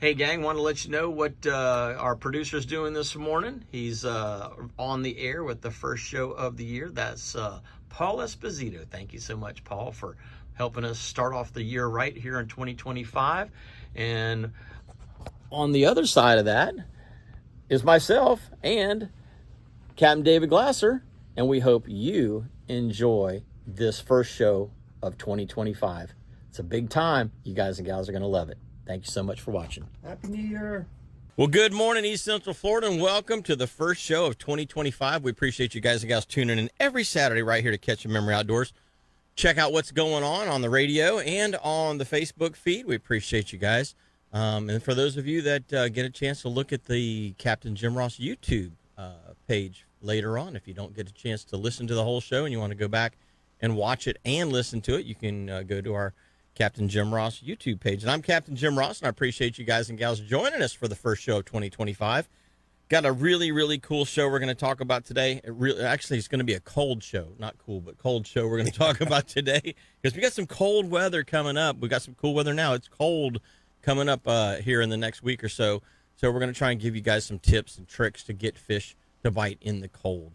Hey, gang, want to let you know what our producer's doing this morning. He's on the air with the first show of the year. That's Paul Esposito. Thank you so much, Paul, for helping us start off the year right here in 2025. And on the other side of that is myself and Captain David Glasser, and we hope you enjoy this first show of 2025. It's a big time. You guys and gals are going to love it. Thank you so much for watching. Happy New Year. Well, good morning, East Central Florida, and welcome to the first show of 2025. We appreciate you guys and gals tuning in every Saturday right here to Catch a Memory Outdoors. Check out what's going on the radio and on the Facebook feed. We appreciate you guys. And for those of you that get a chance to look at the Captain Jim Ross YouTube page later on, if you don't get a chance to listen to the whole show and you want to go back and watch it and listen to it, you can go to our Captain Jim Ross YouTube page. And I'm Captain Jim Ross, and I appreciate you guys and gals joining us for the first show of 2025. Got a really, really cool show we're going to talk about today. It's going to be a cold show. Not cool, but cold show we're going to talk about today because we got some cold weather coming up. We got some cool weather now. It's cold coming up here in the next week or so. So we're going to try and give you guys some tips and tricks to get fish to bite in the cold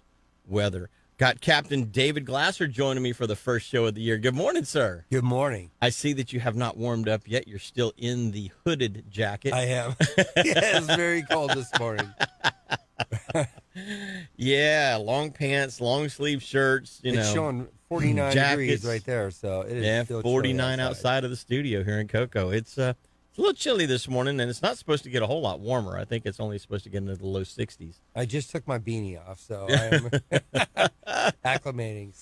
weather. Got Captain David Glasser joining me for the first show of the year. Good morning, sir. Good morning. I see that you have not warmed up yet. You're still in the hooded jacket. I am. Yeah, it's very cold this morning. Yeah, long pants, long sleeve shirts. It's showing 49 degrees right there, so it is still 49 outside of the studio here in Cocoa. It's a little chilly this morning, and it's not supposed to get a whole lot warmer. I think it's only supposed to get into the low 60s. I just took my beanie off, so I am acclimating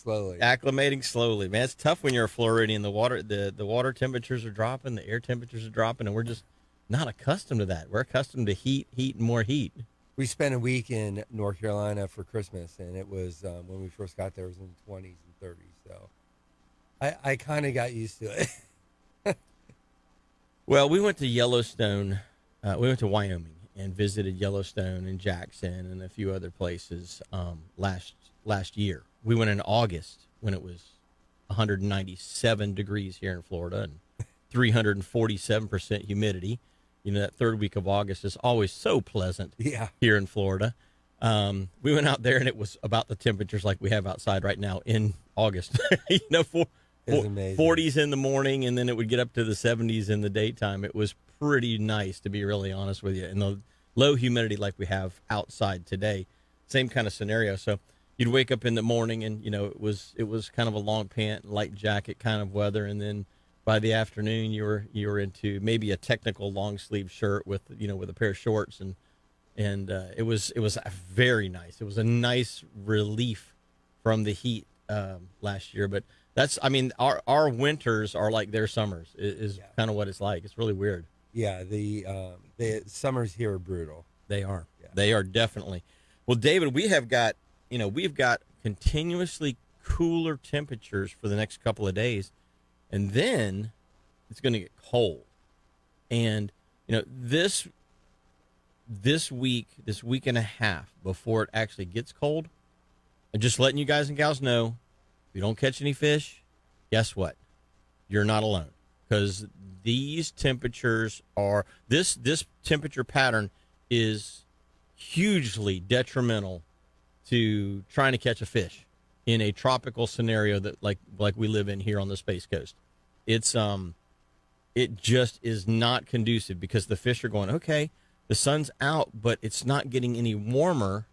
slowly. Man, it's tough when you're a Floridian. The water temperatures are dropping, the air temperatures are dropping, and we're just not accustomed to that. We're accustomed to heat, and more heat. We spent a week in North Carolina for Christmas, and it was, when we first got there, it was in the 20s and 30s, so I kind of got used to it. Well, we went to Yellowstone. We went to Wyoming and visited Yellowstone and Jackson and a few other places last year. We went in August when it was 197 degrees here in Florida and 347% humidity. You know, that third week of August is always so pleasant here in Florida. We went out there and it was about the temperatures like we have outside right now in August. You know, 40s in the morning, and then it would get up to the 70s in the daytime. It was pretty nice, to be really honest with you. And the low humidity like we have outside today, same kind of scenario. So you'd wake up in the morning, and you know it was kind of a long pant, light jacket kind of weather, and then by the afternoon you were into maybe a technical long sleeve shirt with a pair of shorts, and it was very nice. It was a nice relief from the heat last year, but. Our winters are like their summers is kind of what it's like. It's really weird. Yeah, the summers here are brutal. They are. Yeah. They are definitely. Well, David, we've got continuously cooler temperatures for the next couple of days, and then it's going to get cold. And this week and a half before it actually gets cold, and just letting you guys and gals know. If you don't catch any fish, guess what? You're not alone, because these temperatures are this temperature pattern is hugely detrimental to trying to catch a fish in a tropical scenario that like we live in here on the Space Coast. It's it just is not conducive, because the fish are going, okay, the sun's out, but it's not getting any warmer.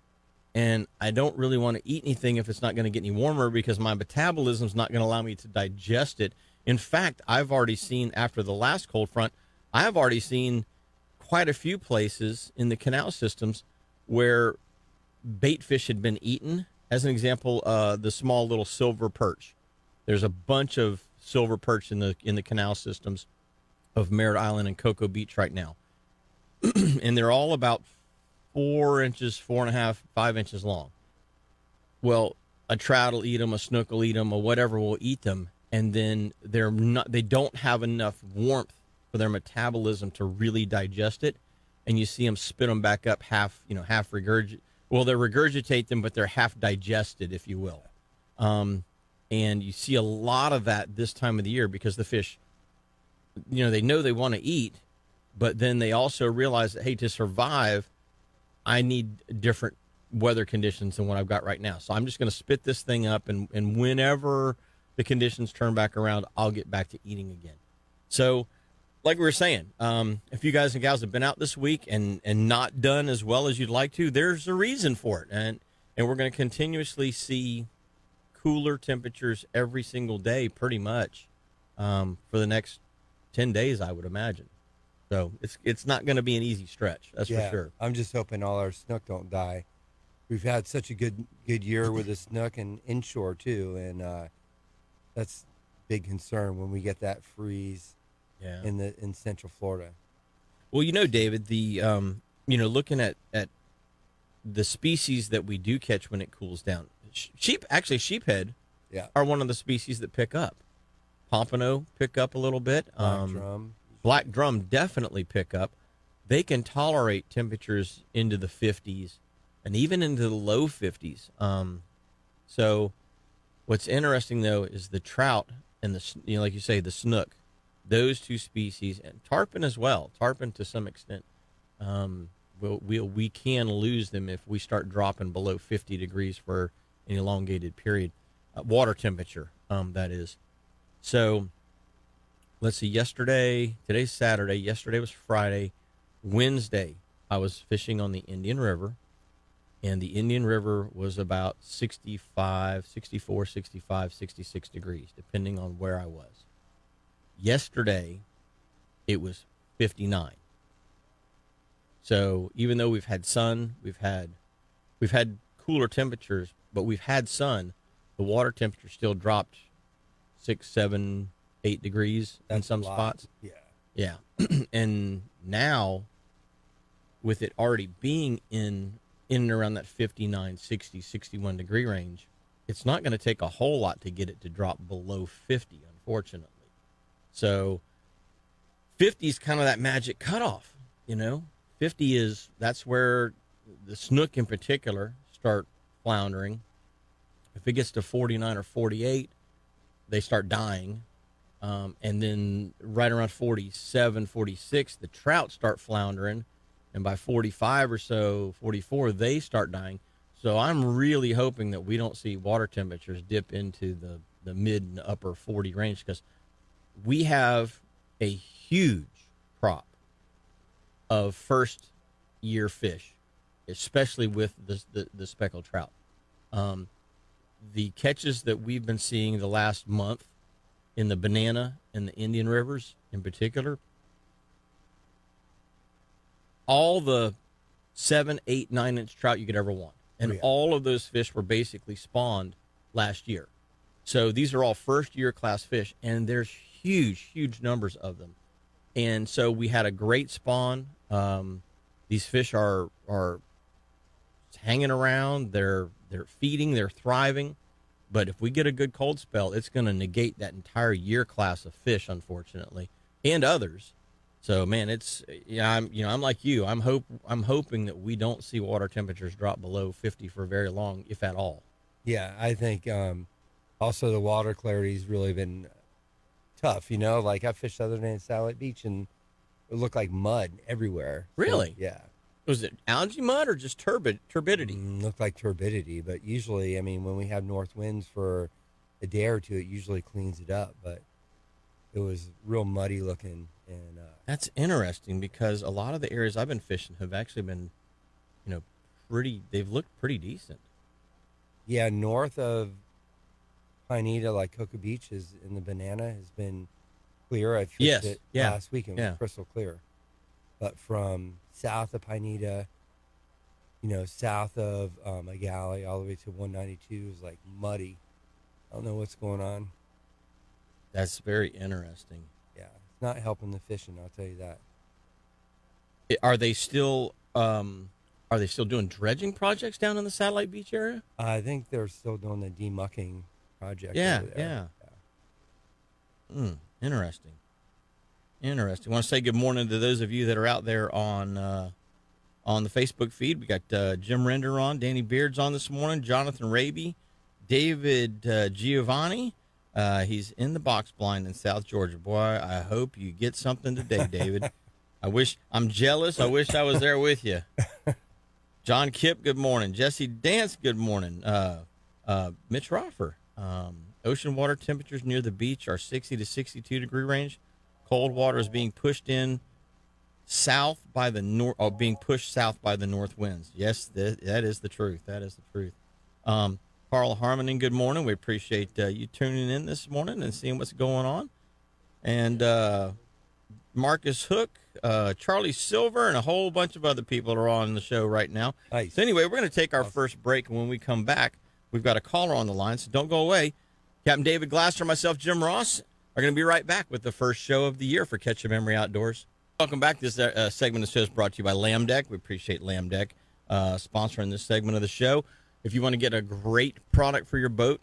And I don't really want to eat anything if it's not going to get any warmer, because my metabolism's not going to allow me to digest it. In fact, I've already seen, after the last cold front, I've already seen quite a few places in the canal systems where bait fish had been eaten. As an example, the small little silver perch. There's a bunch of silver perch in the canal systems of Merritt Island and Cocoa Beach right now. And they're all about 4 inches, 4.5, 5 inches long. Well, a trout will eat them, a snook will eat them, or whatever will eat them, and then they don't have enough warmth for their metabolism to really digest it, and you see them spit them back up half regurgitate. Well, they regurgitate them, but they're half digested, if you will. And you see a lot of that this time of the year, because the fish, they know they want to eat, But then they also realize that, hey, to survive, I need different weather conditions than what I've got right now. So I'm just going to spit this thing up, and whenever the conditions turn back around, I'll get back to eating again. So, like we were saying, if you guys and gals have been out this week and not done as well as you'd like to, there's a reason for it. And we're going to continuously see cooler temperatures every single day, pretty much, for the next 10 days, I would imagine. So it's not going to be an easy stretch, that's for sure. I'm just hoping all our snook don't die. We've had such a good year with the snook and inshore too, and that's a big concern when we get that freeze in Central Florida. Well, David, the looking at the species that we do catch when it cools down, sheephead are one of the species that pick up. Pompano pick up a little bit. Black drum definitely pick up. They can tolerate temperatures into the 50s and even into the low 50s. So what's interesting, though, is the trout and like you say, the snook, those two species, and tarpon as well. Tarpon to some extent. We can lose them if we start dropping below 50 degrees for an elongated period. Water temperature, that is. So let's see, today's Saturday, yesterday was Friday. Wednesday, I was fishing on the Indian River, and the Indian River was about 64, 65, 66 degrees, depending on where I was. Yesterday, it was 59. So even though we've had sun, we've had cooler temperatures, but we've had sun, the water temperature still dropped 6, 7, 8 degrees in some spots. Yeah. And now, with it already being in and around that 59, 60, 61 degree range, it's not going to take a whole lot to get it to drop below 50, unfortunately. So 50 is kind of that magic cutoff, 50 that's where the snook in particular start floundering. If it gets to 49 or 48, they start dying. And then right around 47, 46, the trout start floundering. And by 45 or so, 44, they start dying. So I'm really hoping that we don't see water temperatures dip into the mid and upper 40 range, because we have a huge crop of first-year fish, especially with the speckled trout. The catches that we've been seeing the last month in the Banana and the Indian rivers in particular, all the 7, 8, 9-inch trout you could ever want. And all of those fish were basically spawned last year. So these are all first-year class fish, and there's huge numbers of them. And so we had a great spawn. These fish are hanging around. They're feeding. They're thriving. But if we get a good cold spell, it's going to negate that entire year class of fish, unfortunately, and others. So, man, I'm like you. I'm hoping that we don't see water temperatures drop below 50 for very long, if at all. Yeah, I think also the water clarity's really been tough. Like I fished the other day in Satellite Beach, and it looked like mud everywhere. Really? So, yeah. Was it algae mud or just turbidity? Looked like turbidity, but usually, when we have north winds for a day or two, it usually cleans it up. But it was real muddy looking, and that's interesting, because a lot of the areas I've been fishing have actually been, they've looked pretty decent. Yeah, north of Pineda, like Cocoa Beach, is in the Banana, has been clear. I fished it last week, and it was crystal clear. But from south of Pineda, south of Magali, all the way to 192 is like muddy. I don't know what's going on. That's very interesting. Yeah, it's not helping the fishing, I'll tell you that. Are they still doing dredging projects down in the Satellite Beach area? I think they're still doing the demucking project. Yeah, over there. Interesting. I want to say good morning to those of you that are out there on the Facebook feed. We got Jim Render on, Danny Beard's on this morning, Jonathan Raby, David Giovanni. He's in the box blind in South Georgia. Boy, I hope you get something today, David. I'm jealous. I wish I was there with you. John Kipp, good morning. Jesse Dance, good morning. Mitch Roffer, ocean water temperatures near the beach are 60 to 62 degree range. Cold water is being pushed in south by the north, or being pushed south by the north winds. Yes, that is the truth. That is the truth. Carl Harmoning, good morning. We appreciate you tuning in this morning and seeing what's going on. And Marcus Hook, Charlie Silver, and a whole bunch of other people are on the show right now. Nice. So anyway, we're going to take our first break, and when we come back, we've got a caller on the line, so don't go away. Captain David Glasser, myself, Jim Ross, are going to be right back with the first show of the year for Catch a Memory Outdoors. Welcome back. This segment of the show is brought to you by Lamb Deck. We appreciate Lamb Deck sponsoring this segment of the show. If you want to get a great product for your boat,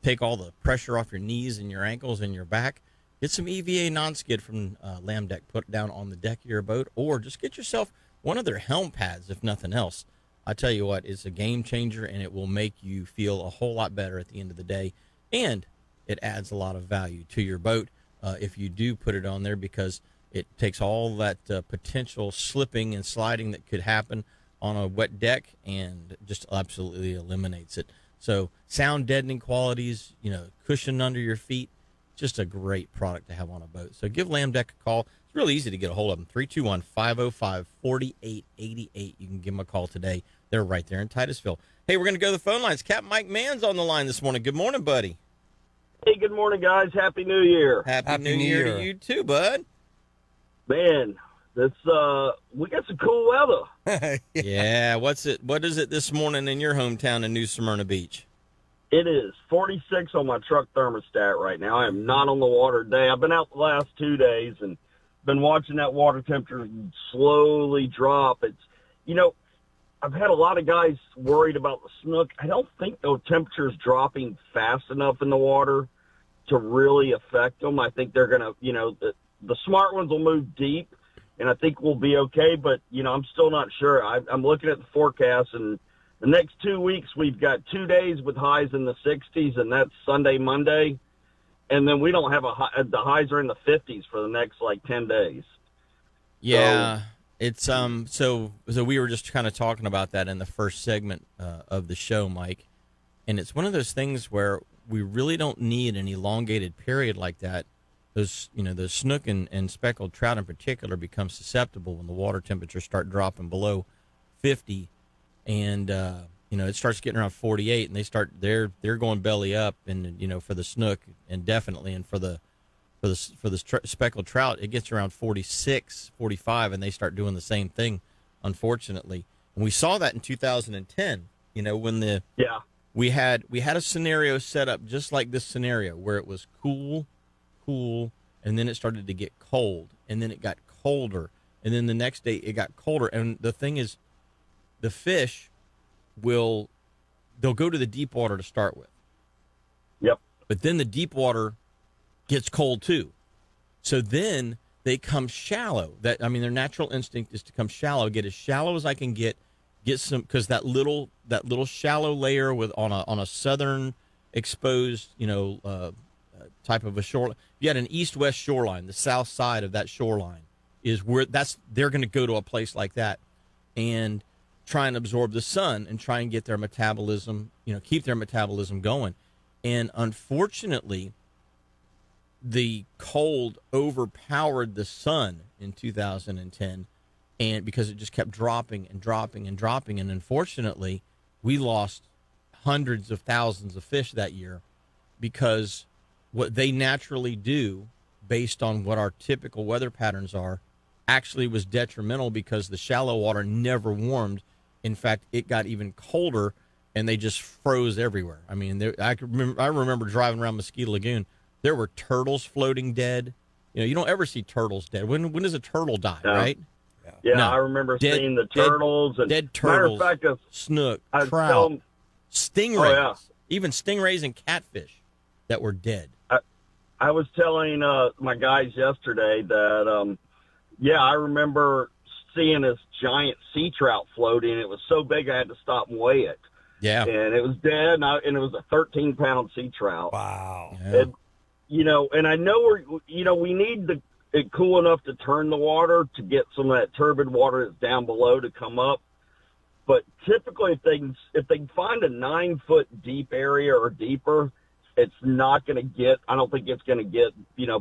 take all the pressure off your knees and your ankles and your back, get some EVA non-skid from Lamb Deck, put it down on the deck of your boat, or just get yourself one of their helm pads, if nothing else. I tell you what, it's a game changer, and it will make you feel a whole lot better at the end of the day, and it adds a lot of value to your boat if you do put it on there, because it takes all that potential slipping and sliding that could happen on a wet deck and just absolutely eliminates it. So sound deadening qualities, cushion under your feet, just a great product to have on a boat. So give Lamb Deck a call. It's really easy to get a hold of them. 321-505-4888. You can give them a call today. They're right there in Titusville. Hey, we're going to go to the phone lines. Captain Mike Mann's on the line this morning. Good morning, buddy. Hey, good morning, guys. Happy New Year. Happy New Year to you too, bud. Man, we got some cool weather. Yeah, what is it this morning in your hometown in New Smyrna Beach? It is 46 on my truck thermostat right now. I am not on the water today. I've been out the last 2 days and been watching that water temperature slowly drop. I've had a lot of guys worried about the snook. I don't think the temperature's dropping fast enough in the water to really affect them. I think they're going to, the smart ones will move deep, and I think we'll be okay. But, I'm still not sure. I'm looking at the forecast, and the next 2 weeks we've got 2 days with highs in the 60s, and that's Sunday, Monday. And then we don't have the highs are in the 50s for the next, 10 days. Yeah. So, it's so we were just kind of talking about that in the first segment of the show, Mike. And it's one of those things where we really don't need an elongated period like that. Those snook and speckled trout in particular become susceptible when the water temperatures start dropping below 50, and it starts getting around 48, and they're going belly up, and for the snook and definitely, and for the speckled trout, it gets around 46, 45, and they start doing the same thing, unfortunately. And we saw that in 2010. When we had a scenario set up just like this scenario where it was cool, and then it started to get cold, and then it got colder, and then the next day it got colder. And the thing is, the fish they'll go to the deep water to start with. Yep. But then the deep water gets cold too. So then they come shallow. Their natural instinct is to come shallow, get as shallow as I can get some, because that little shallow layer on a southern exposed, type of a shoreline. If you had an east-west shoreline, the south side of that shoreline is where they're going to go to a place like that and try and absorb the sun and try and get their metabolism, keep their metabolism going. And unfortunately, the cold overpowered the sun in 2010, and because it just kept dropping and dropping and dropping. And unfortunately, we lost hundreds of thousands of fish that year, because what they naturally do based on what our typical weather patterns are actually was detrimental, because the shallow water never warmed. In fact, it got even colder, and they just froze everywhere. I remember driving around Mosquito Lagoon. There were turtles floating dead. You don't ever see turtles dead. When does a turtle die, right? Yeah, No. I remember seeing the turtles. Dead turtles, matter of fact, snook, I'd trout, stingrays, Oh, even stingrays and catfish that were dead. I was telling my guys yesterday that, I remember seeing this giant sea trout floating. It was so big I had to stop and weigh it. Yeah. And it was dead, and it was a 13-pound sea trout. Wow. Yeah. And I know we need it cool enough to turn the water to get some of that turbid water that's down below to come up. But typically, if they can find a 9-foot deep area or deeper, it's not going to get. I don't think it's going to get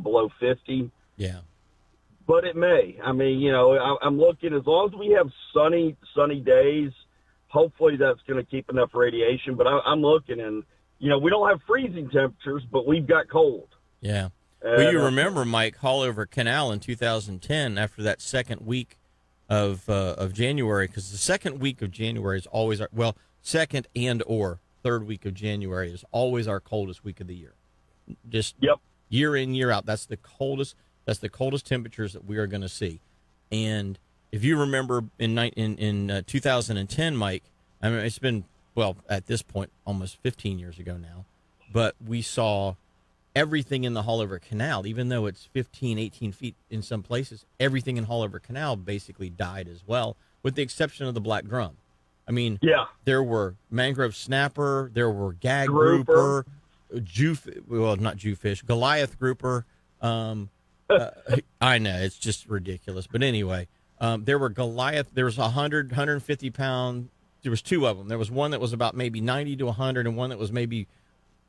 below 50. Yeah. But it may. I mean, I'm looking, as long as we have sunny days, hopefully that's going to keep enough radiation. But I'm looking, and, we don't have freezing temperatures, but we've got cold. Yeah. Well, you remember, Mike, Haulover Canal in 2010, after that second week of January, because the second week of January is always second and or third week of January is always our coldest week of the year. Just year in, year out. That's the coldest temperatures that we are going to see. And if you remember in 2010, Mike, I mean, it's been, at this point, almost 15 years ago now, but we saw everything in the Haulover Canal, even though it's 15, 18 feet in some places, everything in Haulover Canal basically died as well, with the exception of the black drum. I mean, there were mangrove snapper, there were gag grouper, not jewfish, Goliath grouper. I know, it's just ridiculous. But anyway, there were Goliath, there was 100, 150 pound, there was two of them. There was one that was about maybe 90 to 100 and one that was maybe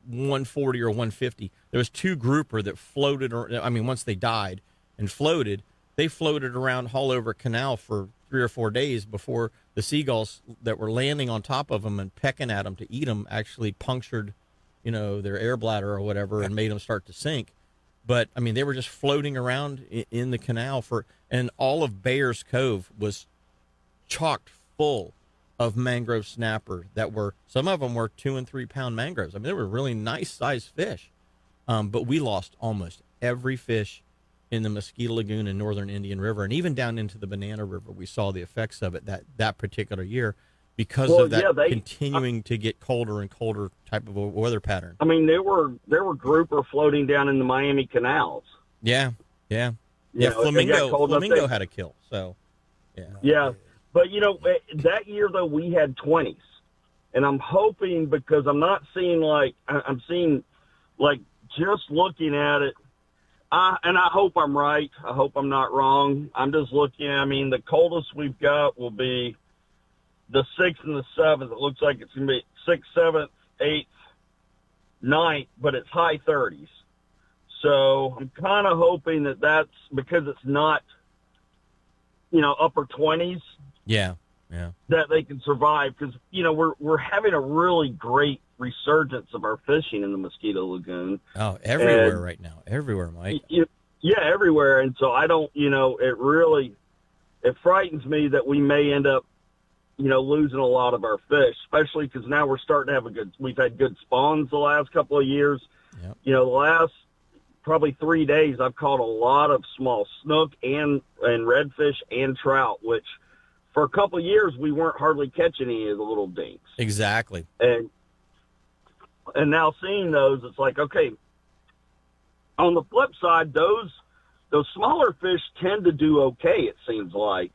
140 or 150. There was two grouper that floated, once they died and floated, they floated around Haulover Canal for 3 or 4 days before the seagulls that were landing on top of them and pecking at them to eat them actually punctured, their air bladder or whatever and made them start to sink. But, they were just floating around in the canal and all of Bayer's Cove was chocked full of mangrove snapper some of them were 2 and 3 pound mangroves. They were really nice sized fish. But we lost almost every fish in the Mosquito Lagoon and Northern Indian River, and even down into the Banana River. We saw the effects of it that particular year because of that continuing to get colder and colder type of a weather pattern. There were grouper floating down in the Miami canals. Yeah. Flamingo had a kill. So, yeah. But, that year, though, we had 20s. And I'm hoping, because I'm not seeing I'm seeing just looking at it, and I hope I'm right. I hope I'm not wrong. I'm just looking, the coldest we've got will be the 6th and the 7th. It looks like it's going to be 6th, 7th, 8th, 9th, but it's high 30s. So I'm kind of hoping that's because it's not, upper 20s. Yeah. That they can survive, because we're having a really great resurgence of our fishing in the Mosquito Lagoon. Oh, everywhere right now, everywhere, Mike. Yeah, everywhere. And so I don't, it frightens me that we may end up, losing a lot of our fish, especially because now we're starting to have we've had good spawns the last couple of years. Yep. The last probably 3 days I've caught a lot of small snook and redfish and trout, which for a couple of years we weren't hardly catching any of the little dinks. Exactly. And now seeing those, it's like, okay, on the flip side, those smaller fish tend to do okay, it seems like.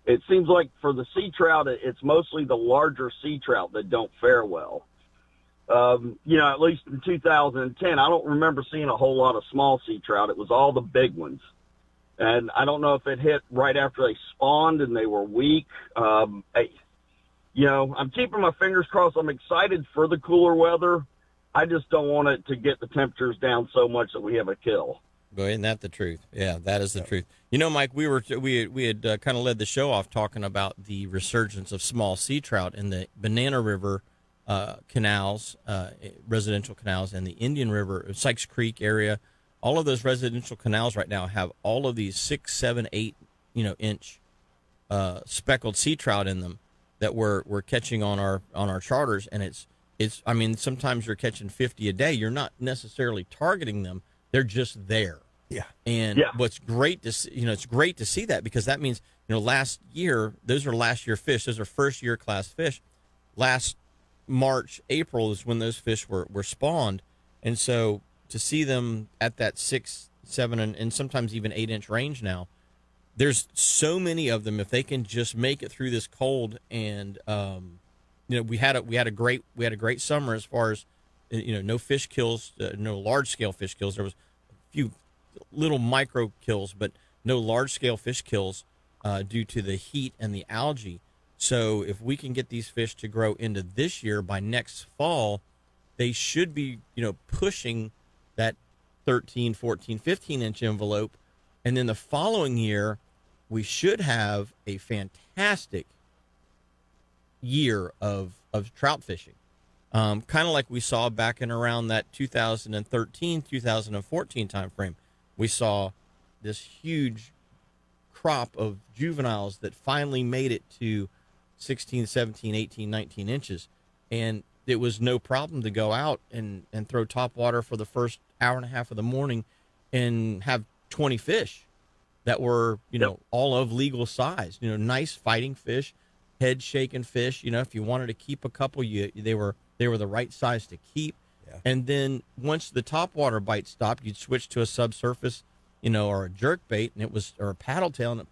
It seems like for the sea trout, it's mostly the larger sea trout that don't fare well. At least in 2010, I don't remember seeing a whole lot of small sea trout. It was all the big ones. And I don't know if it hit right after they spawned and they were weak. I'm keeping my fingers crossed. I'm excited for the cooler weather. I just don't want it to get the temperatures down so much that we have a kill. Boy, isn't that the truth? Yeah, that is the truth. Mike, we had kind of led the show off talking about the resurgence of small sea trout in the Banana River canals, residential canals, and the Indian River, Sykes Creek area. All of those residential canals right now have all of these 6, 7, 8, inch speckled sea trout in them that we're catching on our charters, and it's sometimes you're catching 50 a day. You're not necessarily targeting them. They're just there. Yeah. And what's great to see, it's great to see that, because that means, last year, those are last year fish. Those are first year class fish. Last March, April is when those fish were spawned. And so to see them at that 6, 7, and sometimes even 8 inch range now, there's so many of them. If they can just make it through this cold, and we had a great summer as far as no fish kills, no large scale fish kills. There was a few little micro kills, but no large scale fish kills due to the heat and the algae. So if we can get these fish to grow into this year, by next fall, they should be, pushing that 13, 14, 15-inch envelope. And then the following year, we should have a fantastic year of trout fishing. Kind of like we saw back in around that 2013, 2014 timeframe. We saw this huge crop of juveniles that finally made it to 16, 17, 18, 19 inches. And it was no problem to go out and throw top water for the first hour and a half of the morning and have 20 fish that were, all of legal size, nice fighting fish, head shaking fish. If you wanted to keep a couple, they were the right size to keep. Yeah. And then once the top water bite stopped, you'd switch to a subsurface, or a jerk bait, or a paddle tail. And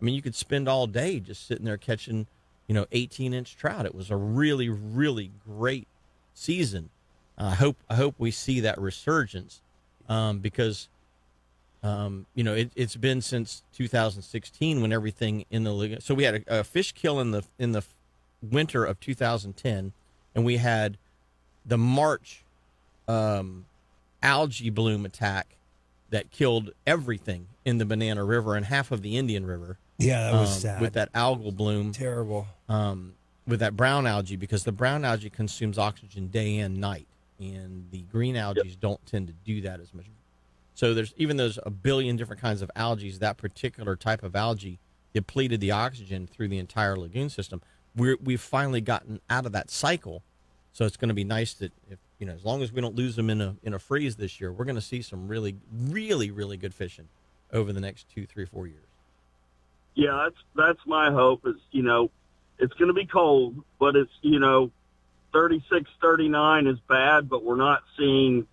you could spend all day just sitting there catching, 18-inch trout. It was a really, really great season. I hope we see that resurgence, because, it's been since 2016 when everything in the, so we had a fish kill in the winter of 2010, and we had the March algae bloom attack that killed everything in the Banana River and half of the Indian River. Yeah, that was sad. With that algal bloom. Terrible. With that brown algae, because the brown algae consumes oxygen day and night, and the green algae don't tend to do that as much. So there's a billion different kinds of algae. That particular type of algae depleted the oxygen through the entire lagoon system. We've finally gotten out of that cycle, so it's going to be nice that as long as we don't lose them in a freeze this year, we're going to see some really, really, really good fishing over the next 2, 3, 4 years. Yeah, that's my hope. Is it's going to be cold, but it's 36, 39 is bad, but we're not seeing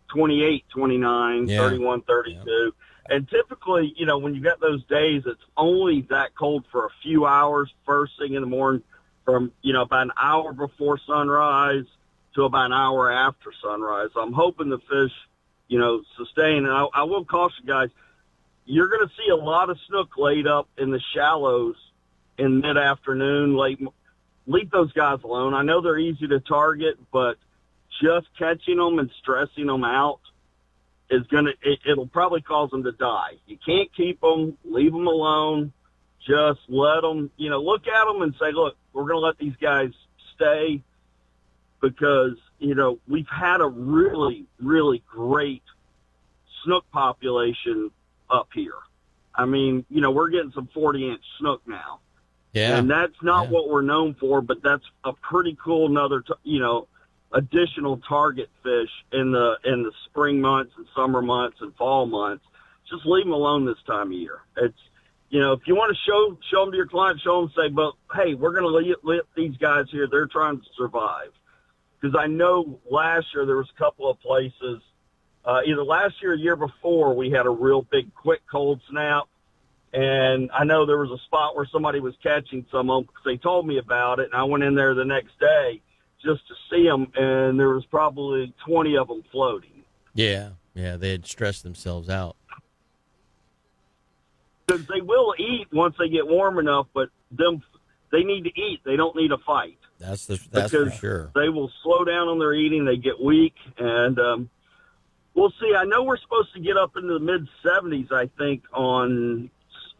28, 29, 31, 32. Yeah. And typically, when you get those days, it's only that cold for a few hours first thing in the morning, from about an hour before sunrise to about an hour after sunrise. I'm hoping the fish, sustain. And I will caution guys, you're going to see a lot of snook laid up in the shallows in mid-afternoon. Leave those guys alone. I know they're easy to target, but just catching them and stressing them out is it'll probably cause them to die. You can't keep them. Leave them alone. Just let them, look at them and say, look, we're going to let these guys stay, because, we've had a really, really great snook population up here. We're getting some 40-inch snook now. Yeah. And that's not what we're known for, but that's a pretty cool additional target fish in the spring months and summer months and fall months. Just leave them alone this time of year. It's, if you want to show them to your client, show them, say, but hey, we're going to let these guys here. They're trying to survive. Because I know last year there was a couple of places, either last year or the year before, we had a real big quick cold snap. And I know there was a spot where somebody was catching some of them because they told me about it. And I went in there the next day just to see them, and there was probably 20 of them floating. Yeah, they had stressed themselves out. Because they will eat once they get warm enough, but they need to eat. They don't need to fight. That's for sure. They will slow down on their eating. They get weak, and we'll see. I know we're supposed to get up into the mid-70s, I think, on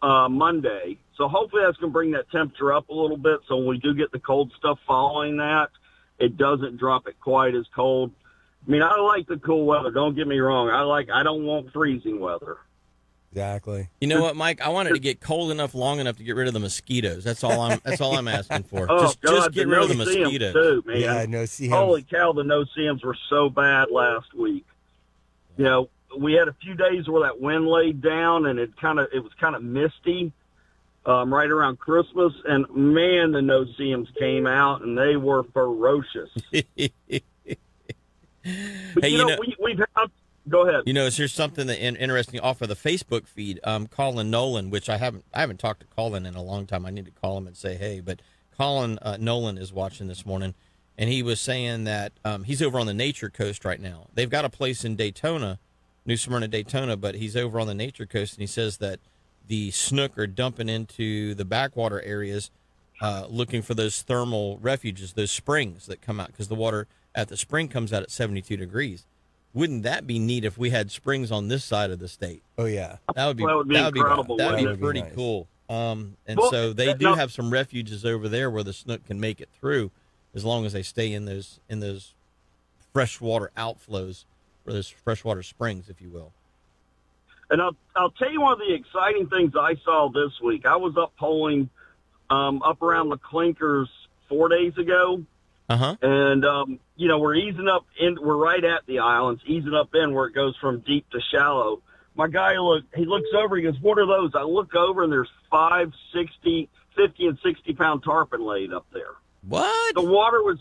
Monday. So hopefully that's going to bring that temperature up a little bit, so when we do get the cold stuff following that, it doesn't drop it quite as cold. I like the cool weather. Don't get me wrong. I don't want freezing weather. Exactly. You know what, Mike? I want it to get cold enough, long enough to get rid of the mosquitoes. That's all I'm asking for. Oh, just get rid of the mosquitoes. Too, man. Yeah, no-see-ums. Holy cow, the no-see-ums were so bad last week. We had a few days where that wind laid down, and it was kind of misty right around Christmas, and man, the no-see-ums came out, and they were ferocious. But hey, we've had. Go ahead. Here's something that interesting off of the Facebook feed. Colin Nolan, which I haven't talked to Colin in a long time. I need to call him and say hey. But Colin Nolan is watching this morning, and he was saying that he's over on the Nature Coast right now. They've got a place in Daytona New Smyrna, Daytona, but he's over on the Nature Coast, and he says that the snook are dumping into the backwater areas, looking for those thermal refuges, those springs that come out, because the water at the spring comes out at 72 degrees. Wouldn't that be neat if we had springs on this side of the state? Oh yeah, that would be incredible. That would be That would be pretty nice. cool. And Well, so they do have some refuges over there where the snook can make it through, as long as they stay in those freshwater outflows, or those freshwater springs, if you will. And I'll tell you one of the exciting things I saw this week. I was up polling up around the Clinkers 4 days ago. And, we're easing up we're right at the islands, easing up in where it goes from deep to shallow. My guy he looks over, he goes, "What are those?" I look over and there's 5, 60, 50 and 60 pound tarpon laid up there. What? The water was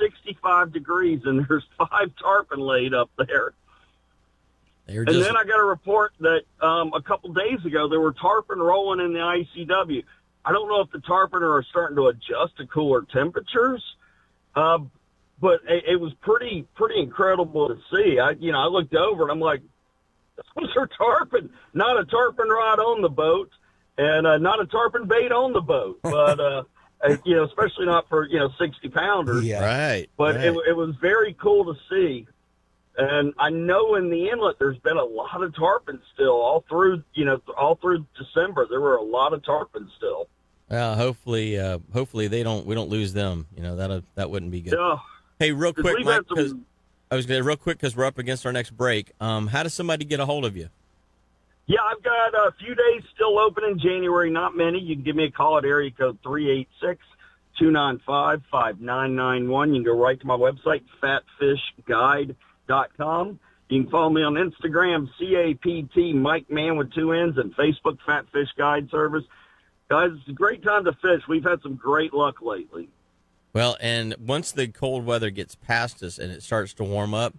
65 degrees and there's 5 tarpon laid up there. And then I got a report that a couple days ago there were tarpon rolling in the ICW. I don't know if the tarpon are starting to adjust to cooler temperatures, but it was pretty incredible to see. I looked over and I'm like, those are tarpon, not a tarpon rod on the boat, and not a tarpon bait on the boat, but especially not for 60 pounders. Yeah. Right. But right. It was very cool to see. And I know in the inlet there's been a lot of tarpon still all through December. There were a lot of tarpon still. Well, hopefully we don't lose them. That wouldn't be good. Yeah. Hey, real quick, Mike, because some- we're up against our next break. How does somebody get a hold of you? Yeah, I've got a few days still open in January, not many. You can give me a call at area code 386-295-5991. You can go right to my website, fatfishguide.com. You can follow me on Instagram, CAPT, Mike Man with 2 N's, and Facebook, Fat Fish Guide Service. Guys, it's a great time to fish. We've had some great luck lately. Well, and once the cold weather gets past us and it starts to warm up,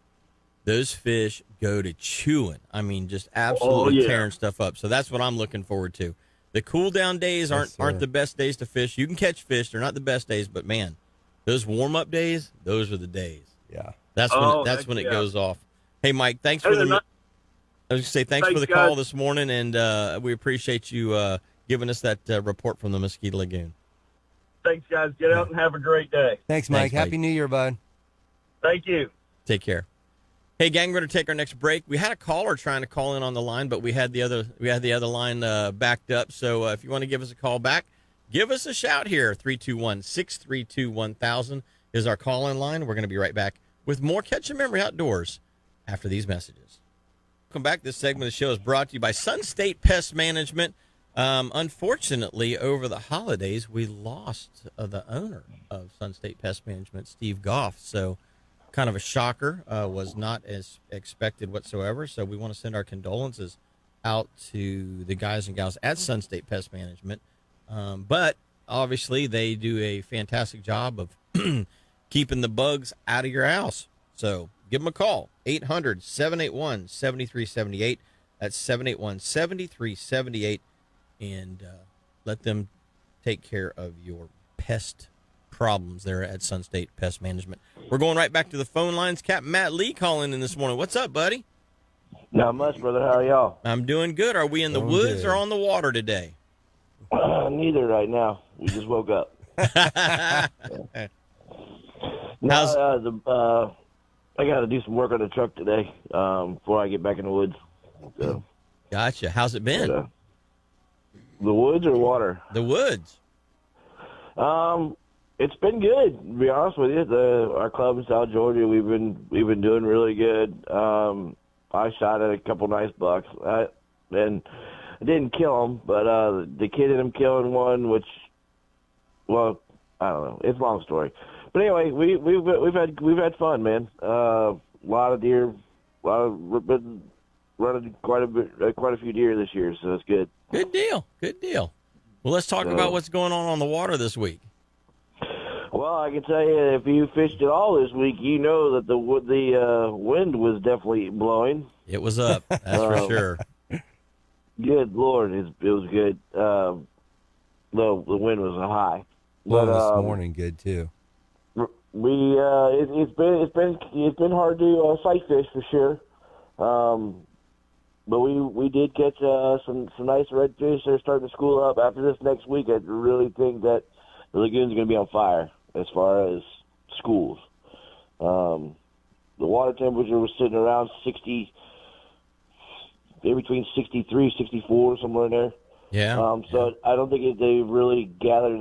those fish go to chewing. I mean, just absolutely tearing stuff up. So that's what I'm looking forward to. The cool down days aren't the best days to fish. You can catch fish; they're not the best days, but man, those warm up days, those are the days. Yeah, that's when it goes off. Hey, Mike, thanks for the. I was going to say thanks for the call this morning, and we appreciate you giving us that report from the Mosquito Lagoon. Thanks, guys. Get out and have a great day. Thanks, Mike. Happy New Year, bud. Thank you. Take care. Hey, gang, we're going to take our next break. We had a caller trying to call in on the line, but we had the other line backed up. So if you want to give us a call back, give us a shout here. 321-632-1000 is our call-in line. We're going to be right back with more Catch a Memory Outdoors after these messages. Welcome back. This segment of the show is brought to you by Sun State Pest Management. Unfortunately, over the holidays, we lost the owner of Sun State Pest Management, Steve Goff. So kind of a shocker, was not as expected whatsoever. So we want to send our condolences out to the guys and gals at Sun State Pest Management. But obviously they do a fantastic job of keeping the bugs out of your house. So give them a call, 800-781-7378. That's 781-7378. And let them take care of your pest problems there at Sun State Pest Management. We're going right back to the phone lines. Capt. Matt Lee calling in this morning. What's up, buddy? Not much, brother. How are y'all? I'm doing good. Are we in the woods or on the water today? Neither right now. We just woke up. I got to do some work on the truck today before I get back in the woods. So, gotcha. How's it been? The woods or water? The woods. It's been good, to be honest with you. Our club in South Georgia, we've been doing really good. I shot at a couple nice bucks, and I didn't kill them, but the kid ended up killing one, which, well, I don't know. It's a long story, but anyway, we've had fun, man. A lot of deer, been running quite a few deer this year, so it's good. Good deal. Well, let's talk about what's going on the water this week. Well, I can tell you, if you fished at all this week, you know that the wind was definitely blowing. It was up, that's for sure. Good Lord, it was good. Though the wind was high. Well, this morning, good too. It's been hard to sight fish for sure. But we did catch some nice redfish. They're starting to school up. After this next week, I really think that the lagoon's going to be on fire as far as schools. The water temperature was sitting around 60, maybe between 63, 64, somewhere in there. Yeah. So I don't think they really gathered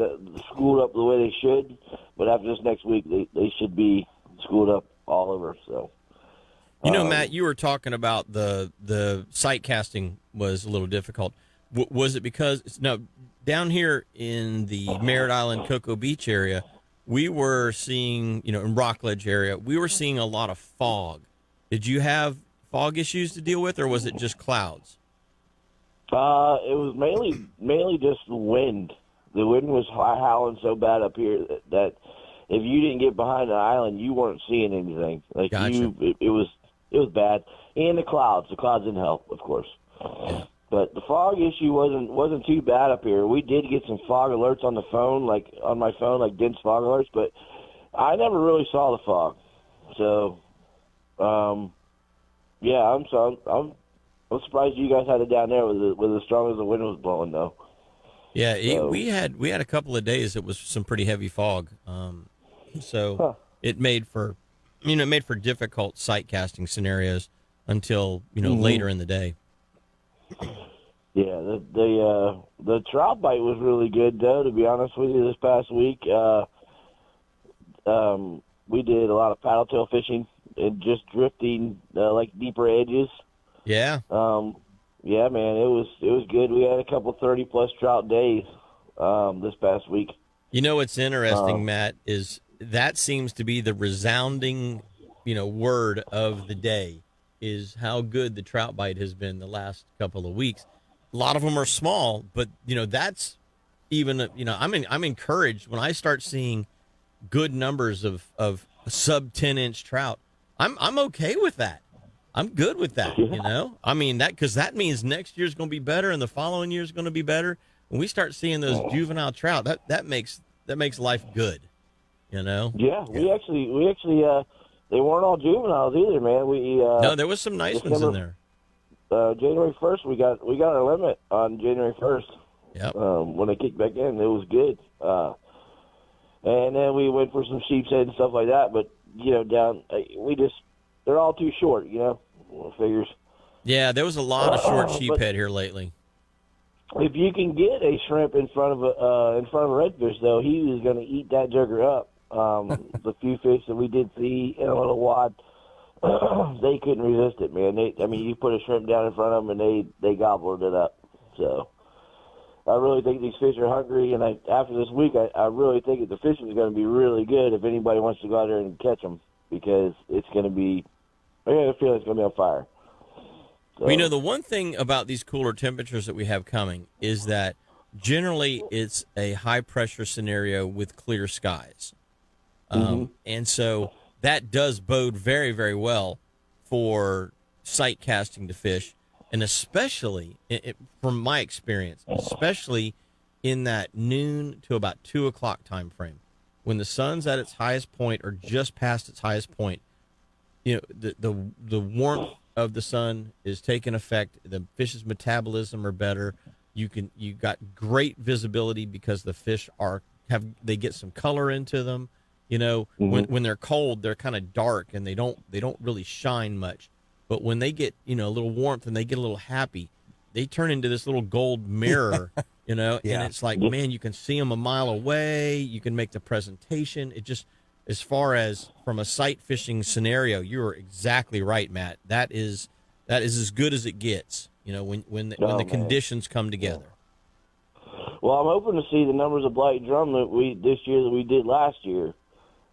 schooled up the way they should. But after this next week, they should be schooled up all over. So. You know, Matt, you were talking about the sight casting was a little difficult. Was it because down here in the Merritt Island, Cocoa Beach area, we were seeing, in Rockledge area, we were seeing a lot of fog. Did you have fog issues to deal with, or was it just clouds? It was mainly just the wind. The wind was howling so bad up here that if you didn't get behind the island, you weren't seeing anything. Like gotcha. It was bad, and the clouds. The clouds didn't help, of course. Yeah. But the fog issue wasn't too bad up here. We did get some fog alerts on the phone, like on my phone, like dense fog alerts. But I never really saw the fog. So, yeah, I'm surprised you guys had it down there with as strong as the wind was blowing, though. Yeah, we had a couple of days that was some pretty heavy fog. It made for difficult sight casting scenarios until later in the day. Yeah, the trout bite was really good, though. To be honest with you, this past week, we did a lot of paddle tail fishing and just drifting like deeper edges. Yeah. Yeah, man, it was good. We had a couple 30+ trout days this past week. You know what's interesting, Matt, is that seems to be the resounding, word of the day is how good the trout bite has been the last couple of weeks. A lot of them are small, but that's even I'm encouraged when I start seeing good numbers of sub 10-inch trout. I'm okay with that. I'm good with that. I mean because that means next year's going to be better and the following year's going to be better. When we start seeing those juvenile trout, that makes life good. Yeah, we actually they weren't all juveniles either, man. No, there was some nice ones in there. January 1st, we got our limit on January 1st. Yep. When they kicked back in, it was good. And then we went for some sheep's head and stuff like that. But they're all too short. Figures. Yeah, there was a lot of short sheephead here lately. If you can get a shrimp in front of a redfish, though, he was going to eat that jugger up. The few fish that we did see in a little wad, they couldn't resist it, man. You put a shrimp down in front of them, and they gobbled it up. So I really think these fish are hungry, and after this week, I really think that the fishing is going to be really good if anybody wants to go out there and catch them, because it's going to be, I got a feeling it's going to be on fire. So. Well, the one thing about these cooler temperatures that we have coming is that generally it's a high-pressure scenario with clear skies. And so that does bode very, very well for sight casting to fish, and especially, from my experience, especially in that noon to about 2 o'clock time frame, when the sun's at its highest point or just past its highest point. The warmth of the sun is taking effect. The fish's metabolism are better. You got great visibility because the fish they get some color into them. When they're cold, they're kind of dark and they don't really shine much. But when they get, a little warmth and they get a little happy, they turn into this little gold mirror, and it's like, man, you can see them a mile away. You can make the presentation. It just, as far as from a sight fishing scenario, you're exactly right, Matt. That is as good as it gets, when the conditions come together. Well, I'm hoping to see the numbers of black drum that we did last year.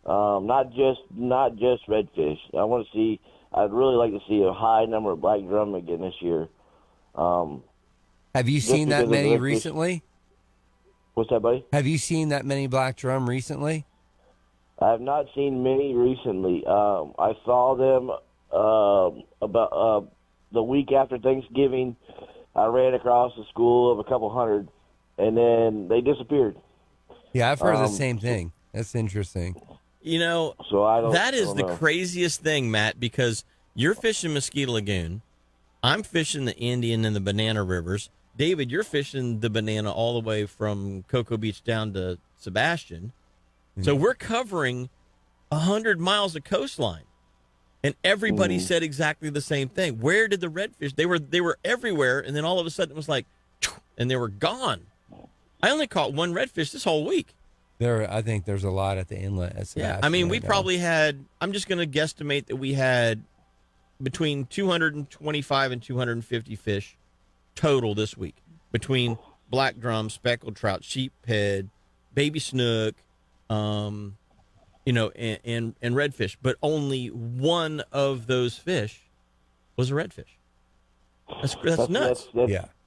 Not just redfish. I'd really like to see a high number of black drum again this year. Have you seen that many recently? What's that, buddy? Have you seen that many black drum recently? I have not seen many recently. I saw them about the week after Thanksgiving. I ran across the school of a couple hundred, and then they disappeared. Yeah, I've heard the same thing. That's interesting. So that is the craziest thing, Matt, because You're fishing Mosquito Lagoon. I'm fishing the Indian and the Banana Rivers. David, you're fishing the Banana all the way from Cocoa Beach down to Sebastian. So we're covering 100 miles of coastline. And everybody said exactly the same thing. Where did the redfish? They were everywhere, and then all of a sudden it was like, and they were gone. I only caught one redfish this whole week. I think there's a lot at the inlet at Sebastian. Yeah, I mean, we right probably had, I'm just going to guesstimate that we had between 225 and 250 fish total this week, between black drum, speckled trout, sheephead, baby snook, and redfish, but only one of those fish was a redfish. That's nuts.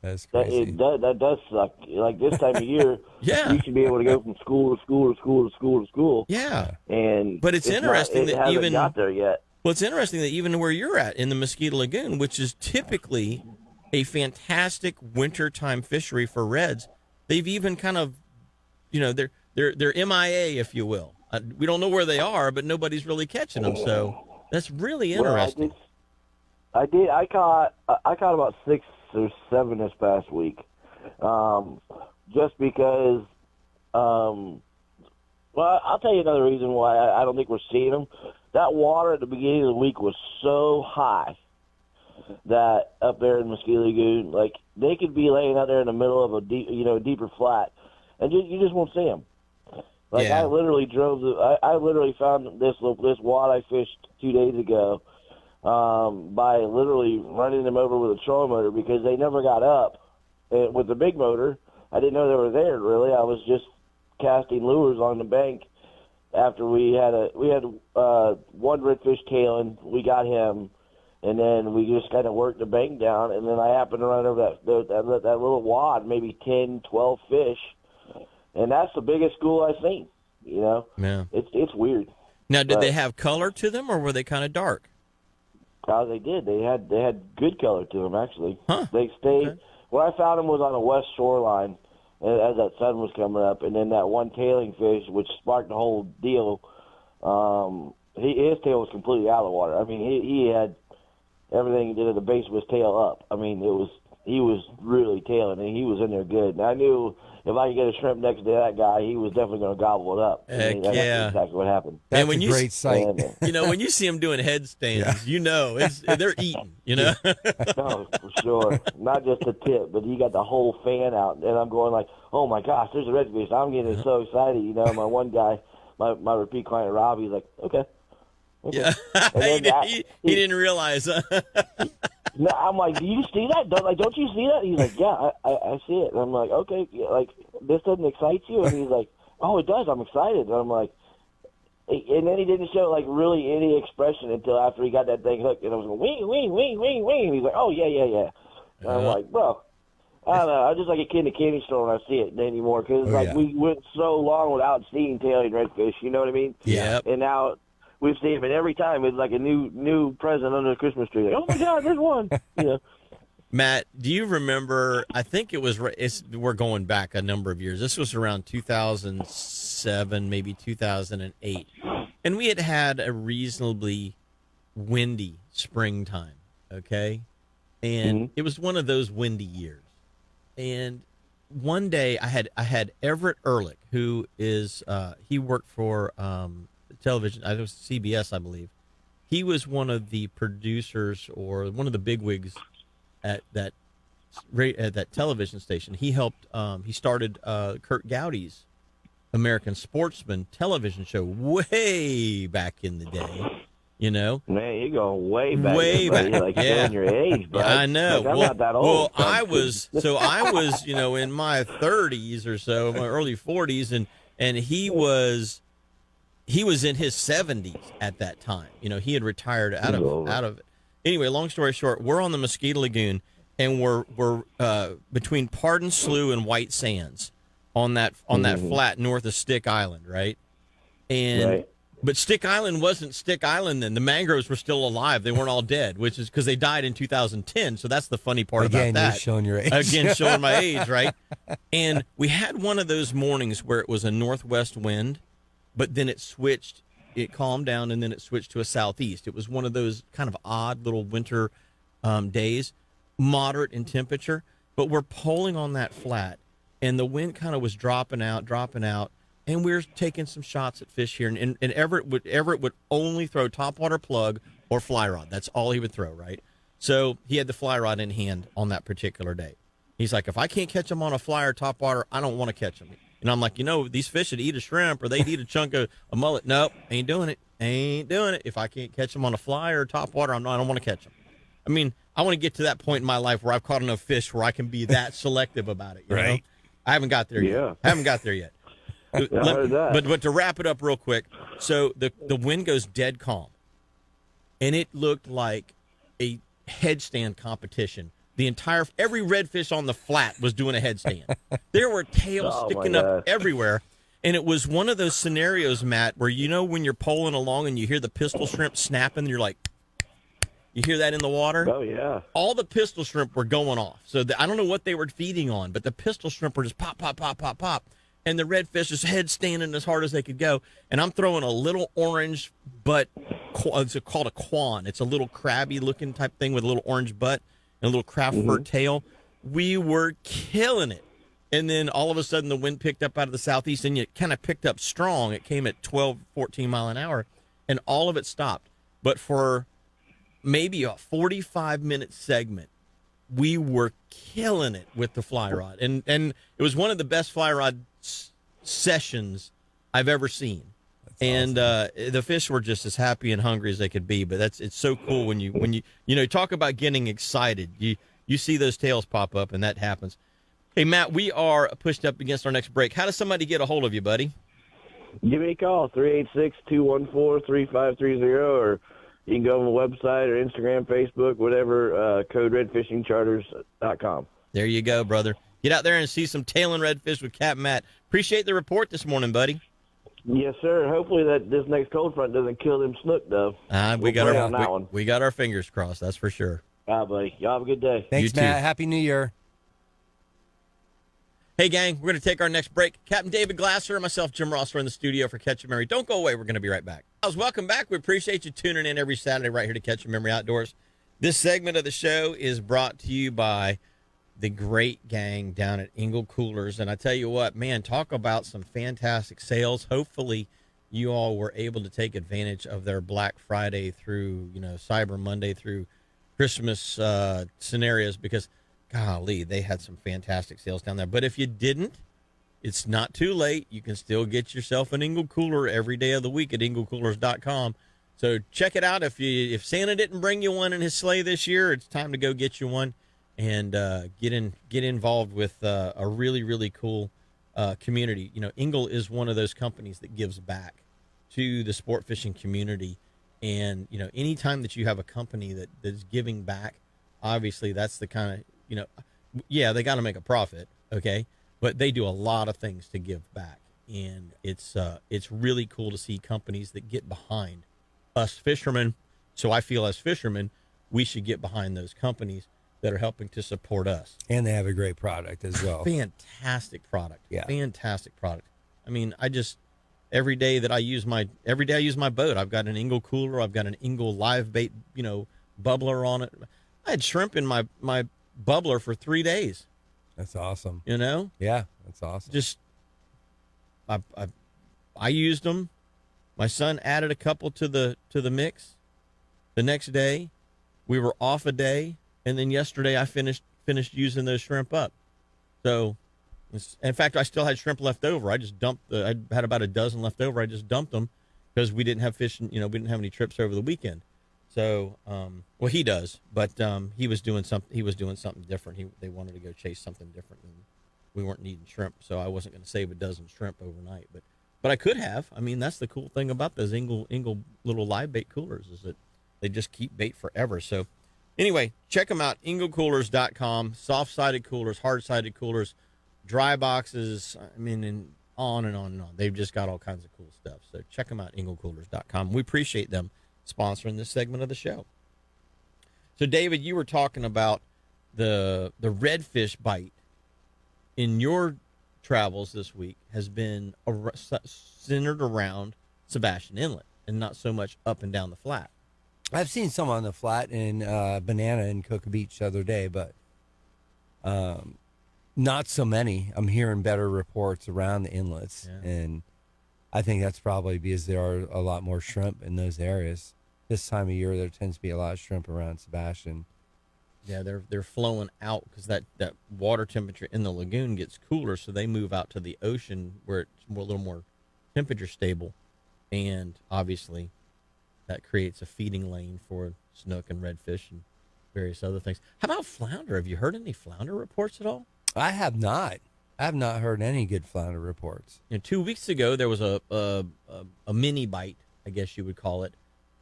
That's crazy. That does suck. Like this time of year, Yeah. you should be able to go from school to school to school to school to school. Yeah. But it's interesting it that hasn't even got there yet. Well, it's interesting that even where you're at in the Mosquito Lagoon, which is typically a fantastic wintertime fishery for reds, they've even kind of, they're MIA, if you will. We don't know where they are, but nobody's really catching them. So that's really interesting. Well, I caught about 6 or 7 this past week, just because. Well, I'll tell you another reason why I don't think we're seeing them. That water at the beginning of the week was so high that up there in Mosquito Lagoon, like they could be laying out there in the middle of a deeper flat, and you just won't see them. Like Yeah. I literally I literally found this wad I fished 2 days ago by literally running them over with a trolling motor because they never got up. And with the big motor, I didn't know they were there. Really, I was just casting lures on the bank. After we had one redfish tailing, we got him, and then we just kind of worked the bank down. And then I happened to run over that little wad, maybe 10, 12 fish. And that's the biggest school I've seen, Yeah. It's weird. Now, did they have color to them, or were they kind of dark? They did. They had good color to them, actually. Huh. They stayed. Okay. Where I found them was on the west shoreline as that sun was coming up, and then that one tailing fish, which sparked the whole deal, his tail was completely out of the water. I mean, he had everything at the base of his tail up. I mean, he was really tailing, and he was in there good. And I knew if I could get a shrimp next to that guy, he was definitely going to gobble it up. That's exactly what happened. That's a great sight. When you see them doing headstands, they're eating, No, for sure. Not just the tip, but you got the whole fan out. And I'm going like, oh, my gosh, there's a redfish. I'm getting so excited. My one guy, my repeat client, Rob, he's like, okay. Yeah. he didn't realize. No, I'm like, do you see that? Don't you see that? He's like, yeah, I see it. And I'm like, okay, like this doesn't excite you? And he's like, oh, it does. I'm excited. And I'm like, and then he didn't show like really any expression until after he got that thing hooked, and it was going wing, wing, wing, wing, wing. And he's like, oh yeah. And I'm like, bro, I don't know. I'm just like a kid in a candy store when I see it anymore because we went so long without seeing tailing redfish. You know what I mean? Yeah. And now we've seen him, and every time it's like a new present under the Christmas tree. Like, oh my God, there's one. Matt, do you remember? I think we're going back a number of years. This was around 2007, maybe 2008, and we had a reasonably windy springtime. Okay, and it was one of those windy years. And one day, I had Everett Ehrlich, who is he worked for television. I was CBS, I believe. He was one of the producers or one of the bigwigs at that television station. He helped. He started Kurt Gowdy's American Sportsman television show way back in the day. Man, you're going way back. Way back. You're like showing your age, bud. I know. Like, I'm not that old. Well, I was in my 30s or so, my early 40s, and he was in his 70s at that time. He had retired out of it. Anyway, long story short, we're on the Mosquito Lagoon, and we're between Pardon Slough and White Sands on that flat north of Stick Island, right? But Stick Island wasn't Stick Island then. The mangroves were still alive. They weren't all dead, which is because they died in 2010. So that's the funny part about that. You're showing your age. Again, showing my age, right? And we had one of those mornings where it was a northwest wind, but then it switched it calmed down, and then it switched to a southeast. It was one of those kind of odd little winter days, moderate in temperature, but we're poling on that flat, and the wind kind of was dropping out, and we're taking some shots at fish here. And Everett would only throw topwater plug or fly rod. That's all he would throw, right? So he had the fly rod in hand on that particular day. He's like, if I can't catch them on a fly or topwater, I don't want to catch them. And I'm like, these fish would eat a shrimp or they'd eat a chunk of a mullet. Nope, ain't doing it. If I can't catch them on a fly or topwater, I don't want to catch them. I mean, I want to get to that point in my life where I've caught enough fish where I can be that selective about it. You know? I haven't got there yet. But to wrap it up real quick, so the wind goes dead calm, and it looked like a headstand competition. Every redfish on the flat was doing a headstand. There were tails sticking up everywhere, and it was one of those scenarios, Matt, where when you're poling along and you hear the pistol shrimp snapping, you're like, you hear that in the water? Oh, yeah. All the pistol shrimp were going off. So I don't know what they were feeding on, but the pistol shrimp were just pop, pop, pop, pop, pop. And the redfish is head standing as hard as they could go. And I'm throwing a little orange butt. It's called a quan. It's a little crabby looking type thing with a little orange butt and a little craft fur tail. We were killing it. And then all of a sudden the wind picked up out of the southeast, and it kind of picked up strong. It came at 12, 14 mile an hour, and all of it stopped. But for maybe a 45-minute segment, we were killing it with the fly rod. And it was one of the best fly rod sessions I've ever seen. And the fish were just as happy and hungry as they could be. But it's so cool when you talk about getting excited. You see those tails pop up, and that happens. Hey, Matt, we are pushed up against our next break. How does somebody get a hold of you, buddy? Give me a call, 386-214-3530, or you can go on the website or Instagram, Facebook, whatever, code redfishingcharters.com. There you go, brother. Get out there and see some tailing redfish with Capt Matt. Appreciate the report this morning, buddy. Yes, sir. Hopefully that this next cold front doesn't kill them snook, though. We got our fingers crossed, that's for sure. All right, buddy. Y'all have a good day. Thanks, Matt. Happy New Year. Hey, gang, we're going to take our next break. Captain David Glasser and myself, Jim Ross, are in the studio for Catch a Memory. Don't go away. We're going to be right back. Welcome back. We appreciate you tuning in every Saturday right here to Catch a Memory Outdoors. This segment of the show is brought to you by the great gang down at Engel Coolers. And I tell you what, man, talk about some fantastic sales. Hopefully you all were able to take advantage of their Black Friday through, Cyber Monday through Christmas scenarios, because golly, they had some fantastic sales down there. But if you didn't, it's not too late. You can still get yourself an Engel Cooler every day of the week at engelcoolers.com. So check it out. If Santa didn't bring you one in his sleigh this year, it's time to go get you one and get involved with a really, really cool community. Engel is one of those companies that gives back to the sport fishing community. And, anytime that you have a company that is giving back, obviously that's the kind of, they got to make a profit, okay? But they do a lot of things to give back. And it's really cool to see companies that get behind us fishermen. So I feel as fishermen, we should get behind those companies that are helping to support us. And they have a great product as well. Fantastic product. Yeah. Fantastic product. I mean, every day I use my boat, I've got an Engel cooler. I've got an Engel live bait, bubbler on it. I had shrimp in my bubbler for 3 days. That's awesome. Yeah, that's awesome. Just, I used them. My son added a couple to the mix. The next day, we were off a day, and then yesterday I finished using those shrimp up. So, in fact, I still had shrimp left over. I just dumped I had about a dozen left over. I just dumped them because we didn't have fish. We didn't have any trips over the weekend. So, well, he does, but he was doing something different. They wanted to go chase something different, and we weren't needing shrimp, so I wasn't going to save a dozen shrimp overnight. But I could have. I mean, that's the cool thing about those Engel little live bait coolers, is that they just keep bait forever. So, anyway, check them out, engelcoolers.com. Soft-sided coolers, hard-sided coolers, dry boxes. I mean, and on and on and on. They've just got all kinds of cool stuff. So check them out, engelcoolers.com. We appreciate them sponsoring this segment of the show. So, David, you were talking about the redfish bite in your travels this week has been centered around Sebastian Inlet. and not so much up and down the flat. I've seen some on the flat and Banana in Cocoa Beach the other day, but not so many. I'm hearing better reports around the inlets, and I think that's probably because there are a lot more shrimp in those areas. This time of year, there tends to be a lot of shrimp around Sebastian. Yeah, they're flowing out because that water temperature in the lagoon gets cooler, so they move out to the ocean where it's a little more temperature stable, and obviously that creates a feeding lane for snook and redfish and various other things. How about flounder? Have you heard any flounder reports at all? I have not. I have not heard any good flounder reports. 2 weeks ago, there was a mini bite, I guess you would call it,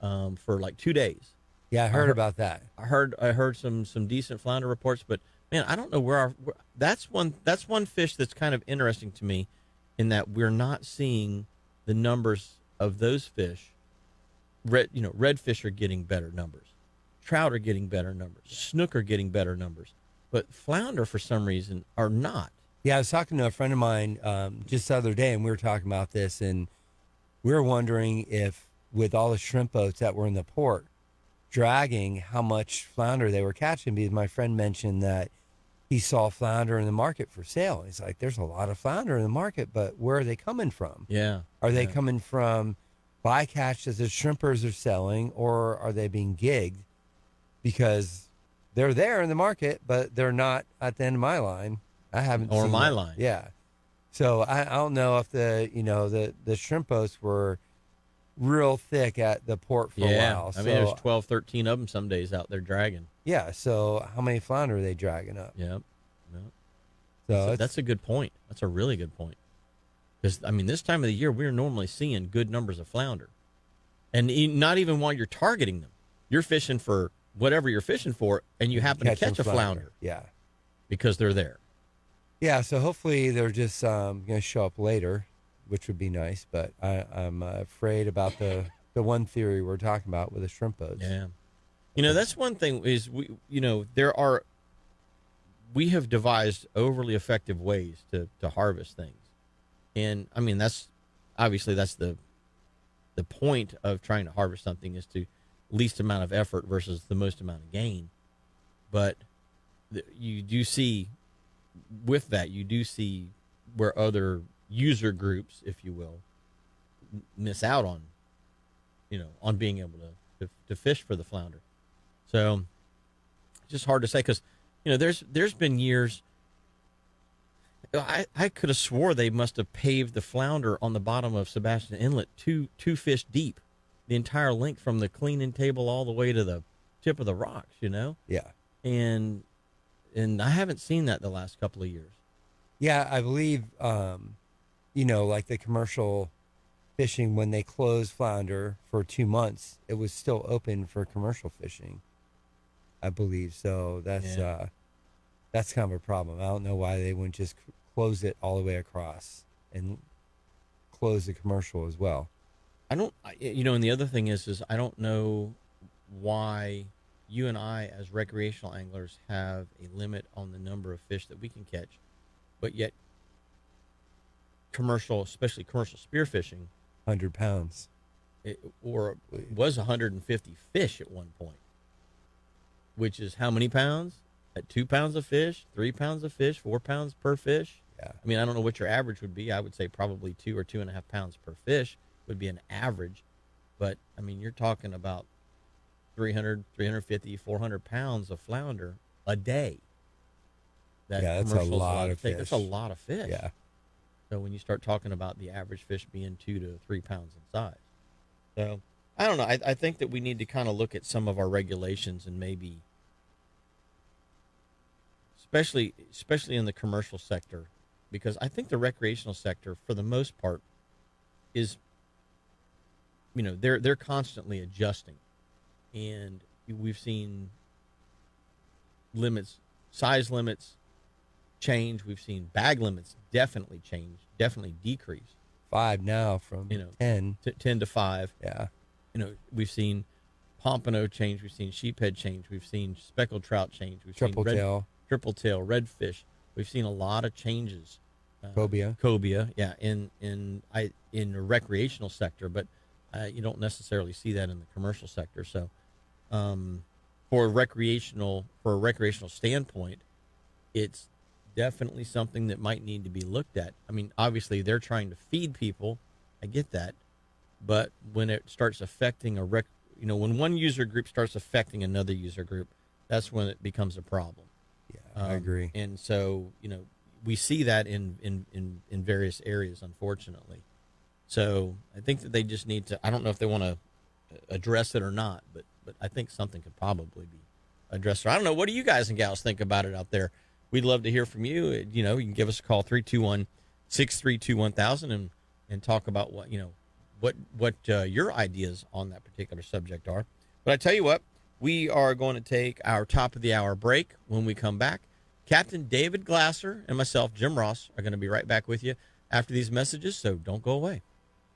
for like 2 days. Yeah, I heard about that. I heard some decent flounder reports, but man, I don't know where that's one fish that's kind of interesting to me, in that we're not seeing the numbers of those fish. Redfish are getting better numbers, trout are getting better numbers, snook are getting better numbers, but flounder for some reason are not. Yeah, I was talking to a friend of mine just the other day, and we were talking about this, and we were wondering if, with all the shrimp boats that were in the port dragging, how much flounder they were catching, because my friend mentioned that he saw flounder in the market for sale. He's like, there's a lot of flounder in the market, but where are they coming from? Yeah. Are they coming from bycatch that the shrimpers are selling, or are they being gigged? Because they're there in the market, but they're not at the end of my line. I haven't or seen my that. line. Yeah. So I don't know if the shrimp boats were real thick at the port for a while. I mean, there's 12, 13 of them some days out there dragging. Yeah. So how many flounder are they dragging up? Yep. So that's a good point. That's a really good point. Because, I mean, this time of the year, we're normally seeing good numbers of flounder. And not even while you're targeting them. You're fishing for whatever you're fishing for, and you happen to catch a flounder. Yeah. Because they're there. Yeah, so hopefully they're just going to show up later, which would be nice. But I'm afraid about the one theory we're talking about with the shrimp boats. Yeah. That's one thing is we have devised overly effective ways to harvest things. And, I mean, that's the point of trying to harvest something, is to least amount of effort versus the most amount of gain. But you do see where other user groups, if you will, miss out on being able to fish for the flounder. So it's just hard to say, because there's been years I could have swore they must have paved the flounder on the bottom of Sebastian Inlet two fish deep, the entire length from the cleaning table all the way to the tip of the rocks. Yeah. And I haven't seen that the last couple of years. Yeah, I believe, like the commercial fishing, when they closed flounder for 2 months, it was still open for commercial fishing, I believe. So that's kind of a problem. I don't know why they wouldn't just close it all the way across and close the commercial as well. And the other thing is I don't know why you and I, as recreational anglers, have a limit on the number of fish that we can catch, but yet especially commercial spearfishing, 100 pounds, it was 150 fish at one point, which is how many pounds? At 2 pounds of fish, 3 pounds of fish, 4 pounds per fish. Yeah. I mean, I don't know what your average would be. I would say probably 2 or 2.5 pounds per fish would be an average. But, I mean, you're talking about 300, 350, 400 pounds of flounder a day. That's a lot of fish. That's a lot of fish. Yeah. So when you start talking about the average fish being 2 to 3 pounds in size. So, I don't know. I think that we need to kind of look at some of our regulations, and maybe, especially in the commercial sector, because I think the recreational sector, for the most part, is, they're constantly adjusting, and we've seen size limits change. We've seen bag limits definitely change, definitely decrease. 5 now from 10 to 5. Yeah. We've seen pompano change. We've seen sheephead change. We've seen speckled trout change. We've triple seen tail, redfish. We've seen a lot of changes. cobia, yeah, in the recreational sector. But You don't necessarily see that in the commercial sector. So, for a recreational standpoint, it's definitely something that might need to be looked at. I mean, obviously they're trying to feed people. I get that. But when it starts affecting when one user group starts affecting another user group, that's when it becomes a problem. Yeah, I agree. And so, we see that in various areas, unfortunately. So I think that they just need to, I don't know if they want to address it or not, but I think something could probably be addressed. So I don't know. What do you guys and gals think about it out there? We'd love to hear from you. You can give us a call, 321-632-1000, and talk about what your ideas on that particular subject are. But I tell you what, we are going to take our top of the hour break. When we come back, Captain David Glasser and myself, Jim Ross, are going to be right back with you after these messages, so don't go away.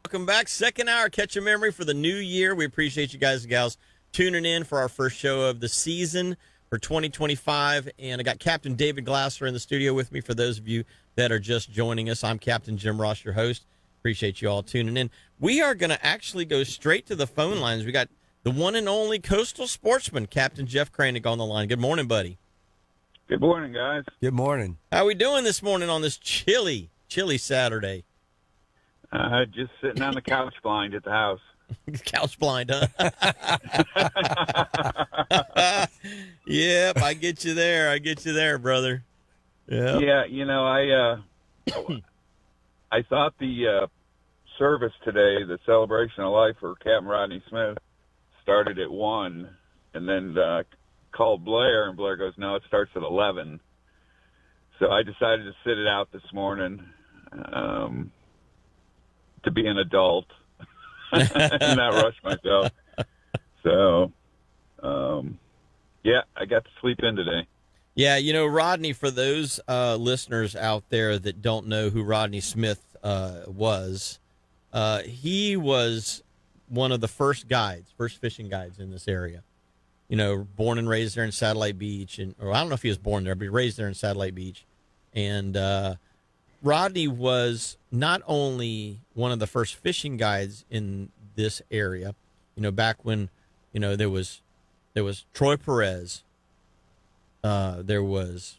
Welcome back. Second hour, Catch a Memory for the new year. We appreciate you guys and gals tuning in for our first show of the season for 2025. And I got Captain David Glasser in the studio with me. For those of you that are just joining us, I'm Captain Jim Ross, your host. Appreciate you all tuning in. We are going to actually go straight to the phone lines. We got the one and only coastal sportsman, Captain Jeff Cranick, on the line. Good morning, buddy. Good morning, guys. Good morning. How we doing this morning on this chilly Saturday? Just sitting on the couch blind at the house. Couch blind, huh? Yep, I get you there, brother. Yep. Yeah, I thought the service today, the celebration of life for Captain Rodney Smith, started at 1, and then called Blair, and Blair goes, no, it starts at 11. So I decided to sit it out this morning to be an adult and not rush myself. So, yeah, I got to sleep in today. Yeah, Rodney, for those listeners out there that don't know who Rodney Smith was, he was one of the first fishing guides in this area. Born and raised there in Satellite Beach, or I don't know if he was born there, but he raised there in Satellite Beach. And Rodney was not only one of the first fishing guides in this area, back when, there was Troy Perez, there was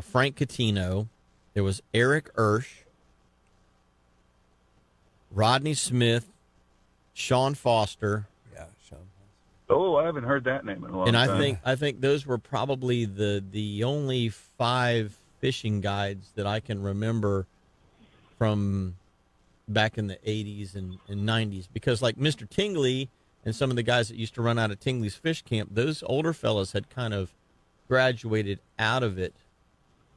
Frank Catino, there was Eric Ersch, Rodney Smith, Sean Foster. Yeah, Sean. Oh, I haven't heard that name in a long time. And I think those were probably the only 5 fishing guides that I can remember from back in the 80s and 90s. Because like Mr. Tingley and some of the guys that used to run out of Tingley's Fish Camp, those older fellas had kind of graduated out of it.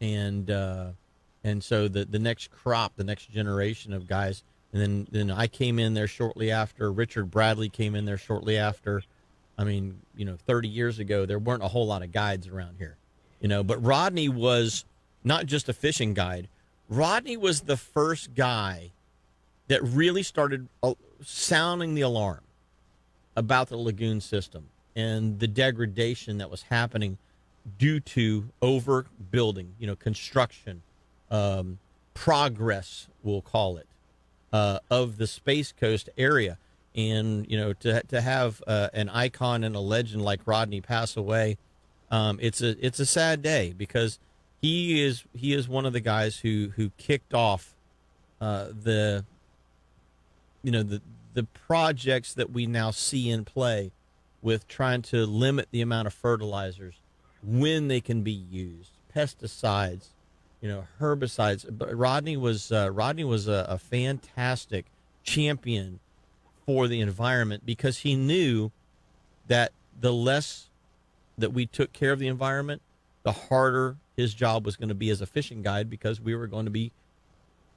And so the next crop, the next generation of guys, and then I came in there shortly after. Richard Bradley came in there shortly after. I mean, 30 years ago, there weren't a whole lot of guides around here, but Rodney was not just a fishing guide. Rodney was the first guy that really started sounding the alarm about the lagoon system and the degradation that was happening due to overbuilding, construction, progress, we'll call it, of the Space Coast area. And, to have an icon and a legend like Rodney pass away, it's a sad day, because he is one of the guys who kicked off the projects that we now see in play with trying to limit the amount of fertilizers when they can be used, pesticides, herbicides. But Rodney was a fantastic champion for the environment, because he knew that the less that we took care of the environment, the harder his job was going to be as a fishing guide, because we were going to be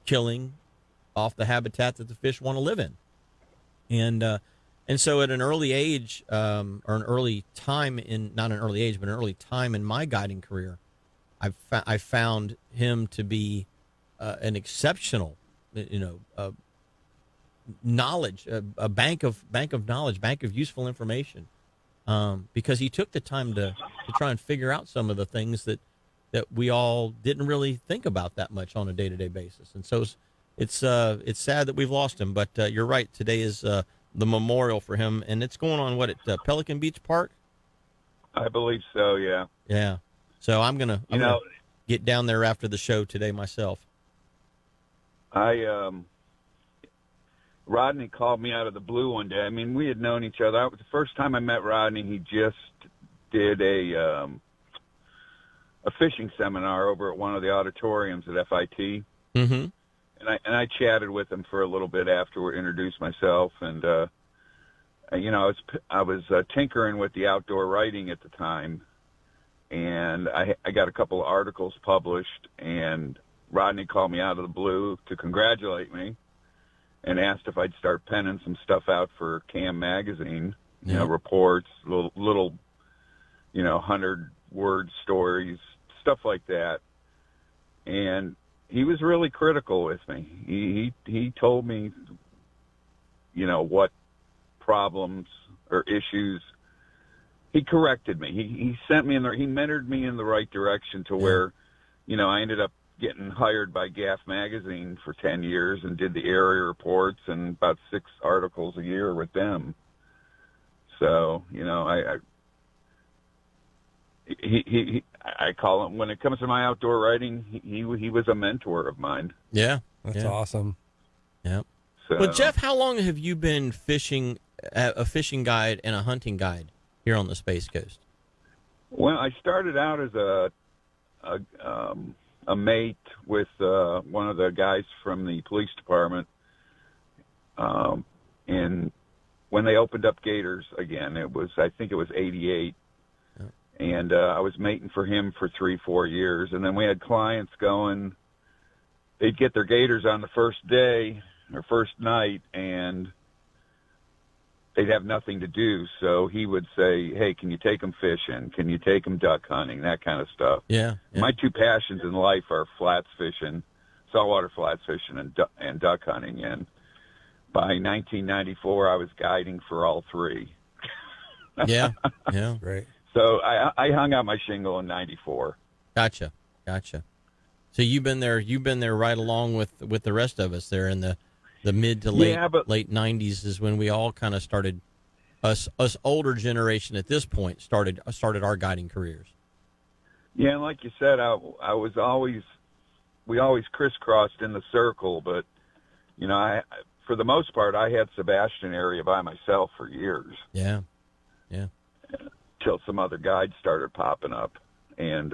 killing off the habitat that the fish want to live in. And so at an early age, or an early time in, not an early age, but an early time in my guiding career, I found him to be an exceptional, knowledge, a bank of knowledge, bank of useful information, because he took the time to try and figure out some of the things that we all didn't really think about that much on a day-to-day basis. And so it's sad that we've lost him, but you're right. Today is the memorial for him, and it's going on what at Pelican Beach Park. I believe so. Yeah. Yeah. So I'm gonna get down there after the show today myself. Rodney called me out of the blue one day. I mean, we had known each other. The first time I met Rodney, he just did a fishing seminar over at one of the auditoriums at FIT. Mm-hmm. And I chatted with him for a little bit afterward, introduced myself, and I was tinkering with the outdoor writing at the time, and I got a couple of articles published, and Rodney called me out of the blue to congratulate me and asked if I'd start penning some stuff out for Cam magazine, reports, little 100-word stories, stuff like that. And he was really critical with me. He told me, what problems or issues. He corrected me. He sent me he mentored me in the right direction to where, I ended up getting hired by Gaff magazine for 10 years and did the area reports and about 6 articles a year with them. So, I call him, when it comes to my outdoor writing, he was a mentor of mine. Yeah. That's awesome. Yeah. So, well, Jeff, how long have you been fishing, a fishing guide and a hunting guide here on the Space Coast? Well, I started out as a mate with one of the guys from the police department. And when they opened up Gators again, I think it was 88. And I was mating for him for 3-4 years. And then we had clients going, they'd get their gators on the first day or first night, and they'd have nothing to do. So he would say, hey, can you take them fishing? Can you take them duck hunting? That kind of stuff. Yeah. My 2 passions in life are flats fishing, saltwater flats fishing, and duck hunting. And by 1994, I was guiding for all 3. Yeah. Great. So I hung out my shingle in 94. Gotcha. So you've been there right along with the rest of us there in the mid to late 90s is when we all kind of started, us older generation at this point started our guiding careers. Yeah, and like you said, we always crisscrossed in the circle, but I for the most part I had Sebastian area by myself for years. Yeah. Till some other guides started popping up, and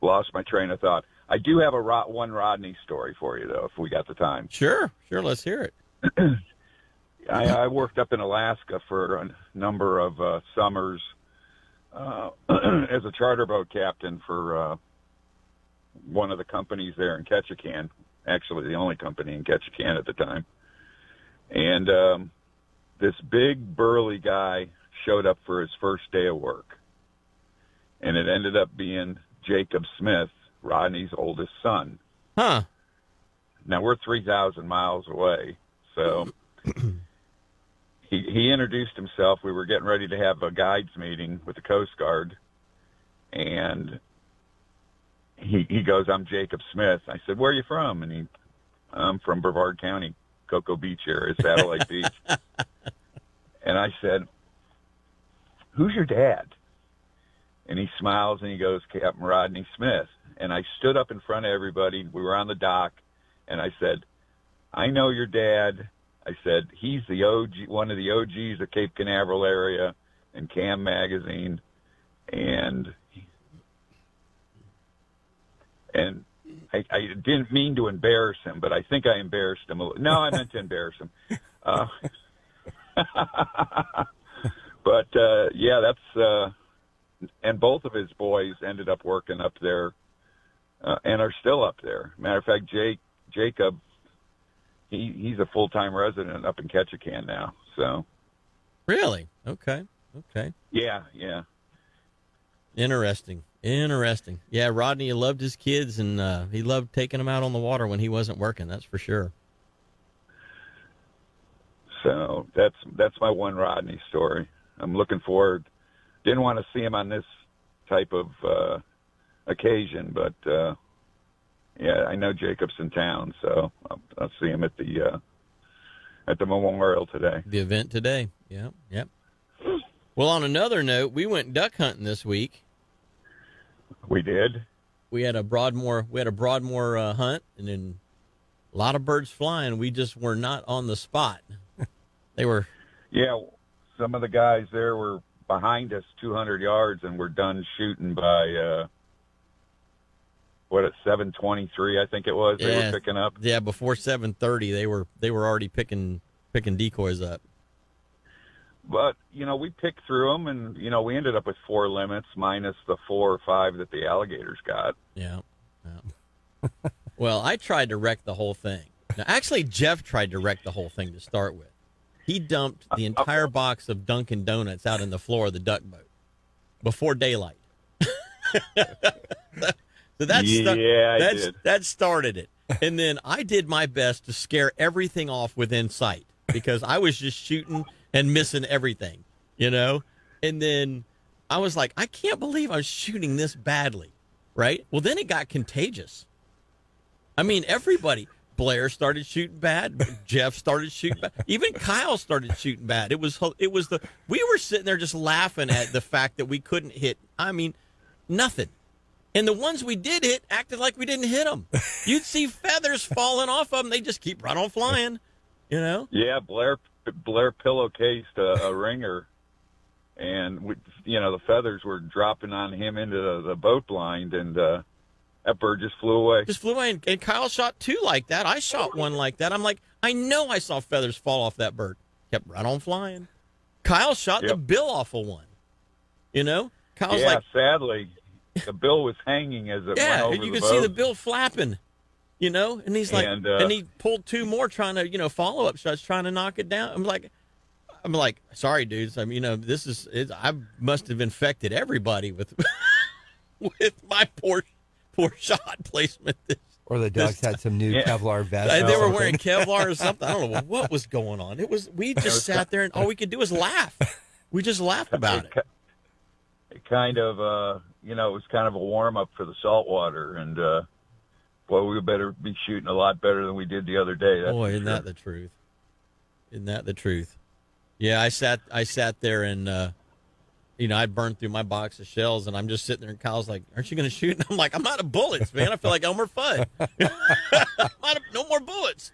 lost my train of thought. I do have one Rodney story for you, though, if we got the time. Sure, let's hear it. I worked up in Alaska for a number of summers as a charter boat captain for one of the companies there in Ketchikan, actually the only company in Ketchikan at the time. And this big burly guy showed up for his first day of work, and it ended up being Jacob Smith, Rodney's oldest son. Huh. Now, we're 3,000 miles away, so he introduced himself. We were getting ready to have a guides meeting with the Coast Guard, and he goes, I'm Jacob Smith. I said, where are you from? And I'm from Brevard County, Cocoa Beach area, Satellite Beach. And I said, who's your dad? And he smiles and he goes, Captain Rodney Smith. And I stood up in front of everybody. We were on the dock, and I said, I know your dad. I said, he's the OG, one of the OGs of Cape Canaveral area and Cam magazine. And I didn't mean to embarrass him, but I think I embarrassed him a little. No, I meant to embarrass him. But yeah, that's and both of his boys ended up working up there and are still up there. Matter of fact, Jacob, he's a full-time resident up in Ketchikan now. So really, okay, yeah. Interesting. Yeah, Rodney loved his kids, and he loved taking them out on the water when he wasn't working. That's for sure. So that's my one Rodney story. I'm looking forward didn't want to see him on this type of occasion, but yeah, I know Jacob's in town, so I'll see him at the memorial today. The event today. Yeah, yep. Well, on another note, we went duck hunting this week. We did. We had a Broadmoor hunt, and then a lot of birds flying. We just were not on the spot. They were. Yeah, some of the guys there were behind us 200 yards, and we're done shooting by at 7:23, I think it was. They were picking up. Yeah, before 7:30, they were already picking decoys up. But we picked through them, and we ended up with 4 limits minus the 4 or 5 that the alligators got. Yeah. Well, I tried to wreck the whole thing. Now, actually, Jeff tried to wreck the whole thing to start with. He dumped the entire box of Dunkin' Donuts out in the floor of the duck boat before daylight. So that started it. And then I did my best to scare everything off within sight because I was just shooting and missing everything, And then I was like, I can't believe I was shooting this badly, right? Well, then it got contagious. I mean, everybody. Blair started shooting bad. Jeff started shooting bad. Even Kyle started shooting bad. We were sitting there just laughing at the fact that we couldn't hit. I mean, nothing. And the ones we did hit acted like we didn't hit them. You'd see feathers falling off of them. They just keep right on flying, Yeah, Blair pillowcased a ringer, and the feathers were dropping on him into the boat blind, and that bird just flew away. And Kyle shot 2 like that. I shot 1 like that. I'm like, I know I saw feathers fall off that bird. Kept right on flying. Kyle shot the bill off of 1. Kyle's like, sadly, the bill was hanging as it went over and you the could boat. see the bill flapping, and he's like, and he pulled 2 more trying to, follow-up shots, trying to knock it down. I'm like, sorry, dudes. I mean, I must have infected everybody with my poor shot placement. Or the ducks had some new Kevlar vests. They were wearing Kevlar or something. I don't know what was going on. We just sat there and all we could do was laugh. We just laughed about it. It kind of, it was kind of a warm up for the saltwater, and boy, we better be shooting a lot better than we did the other day. Boy, isn't that the truth? Isn't that the truth? Yeah, I sat there and. I burned through my box of shells, and I'm just sitting there, and Kyle's like, aren't you going to shoot? And I'm like, I'm out of bullets, man. I feel like Elmer Fudd. No more bullets.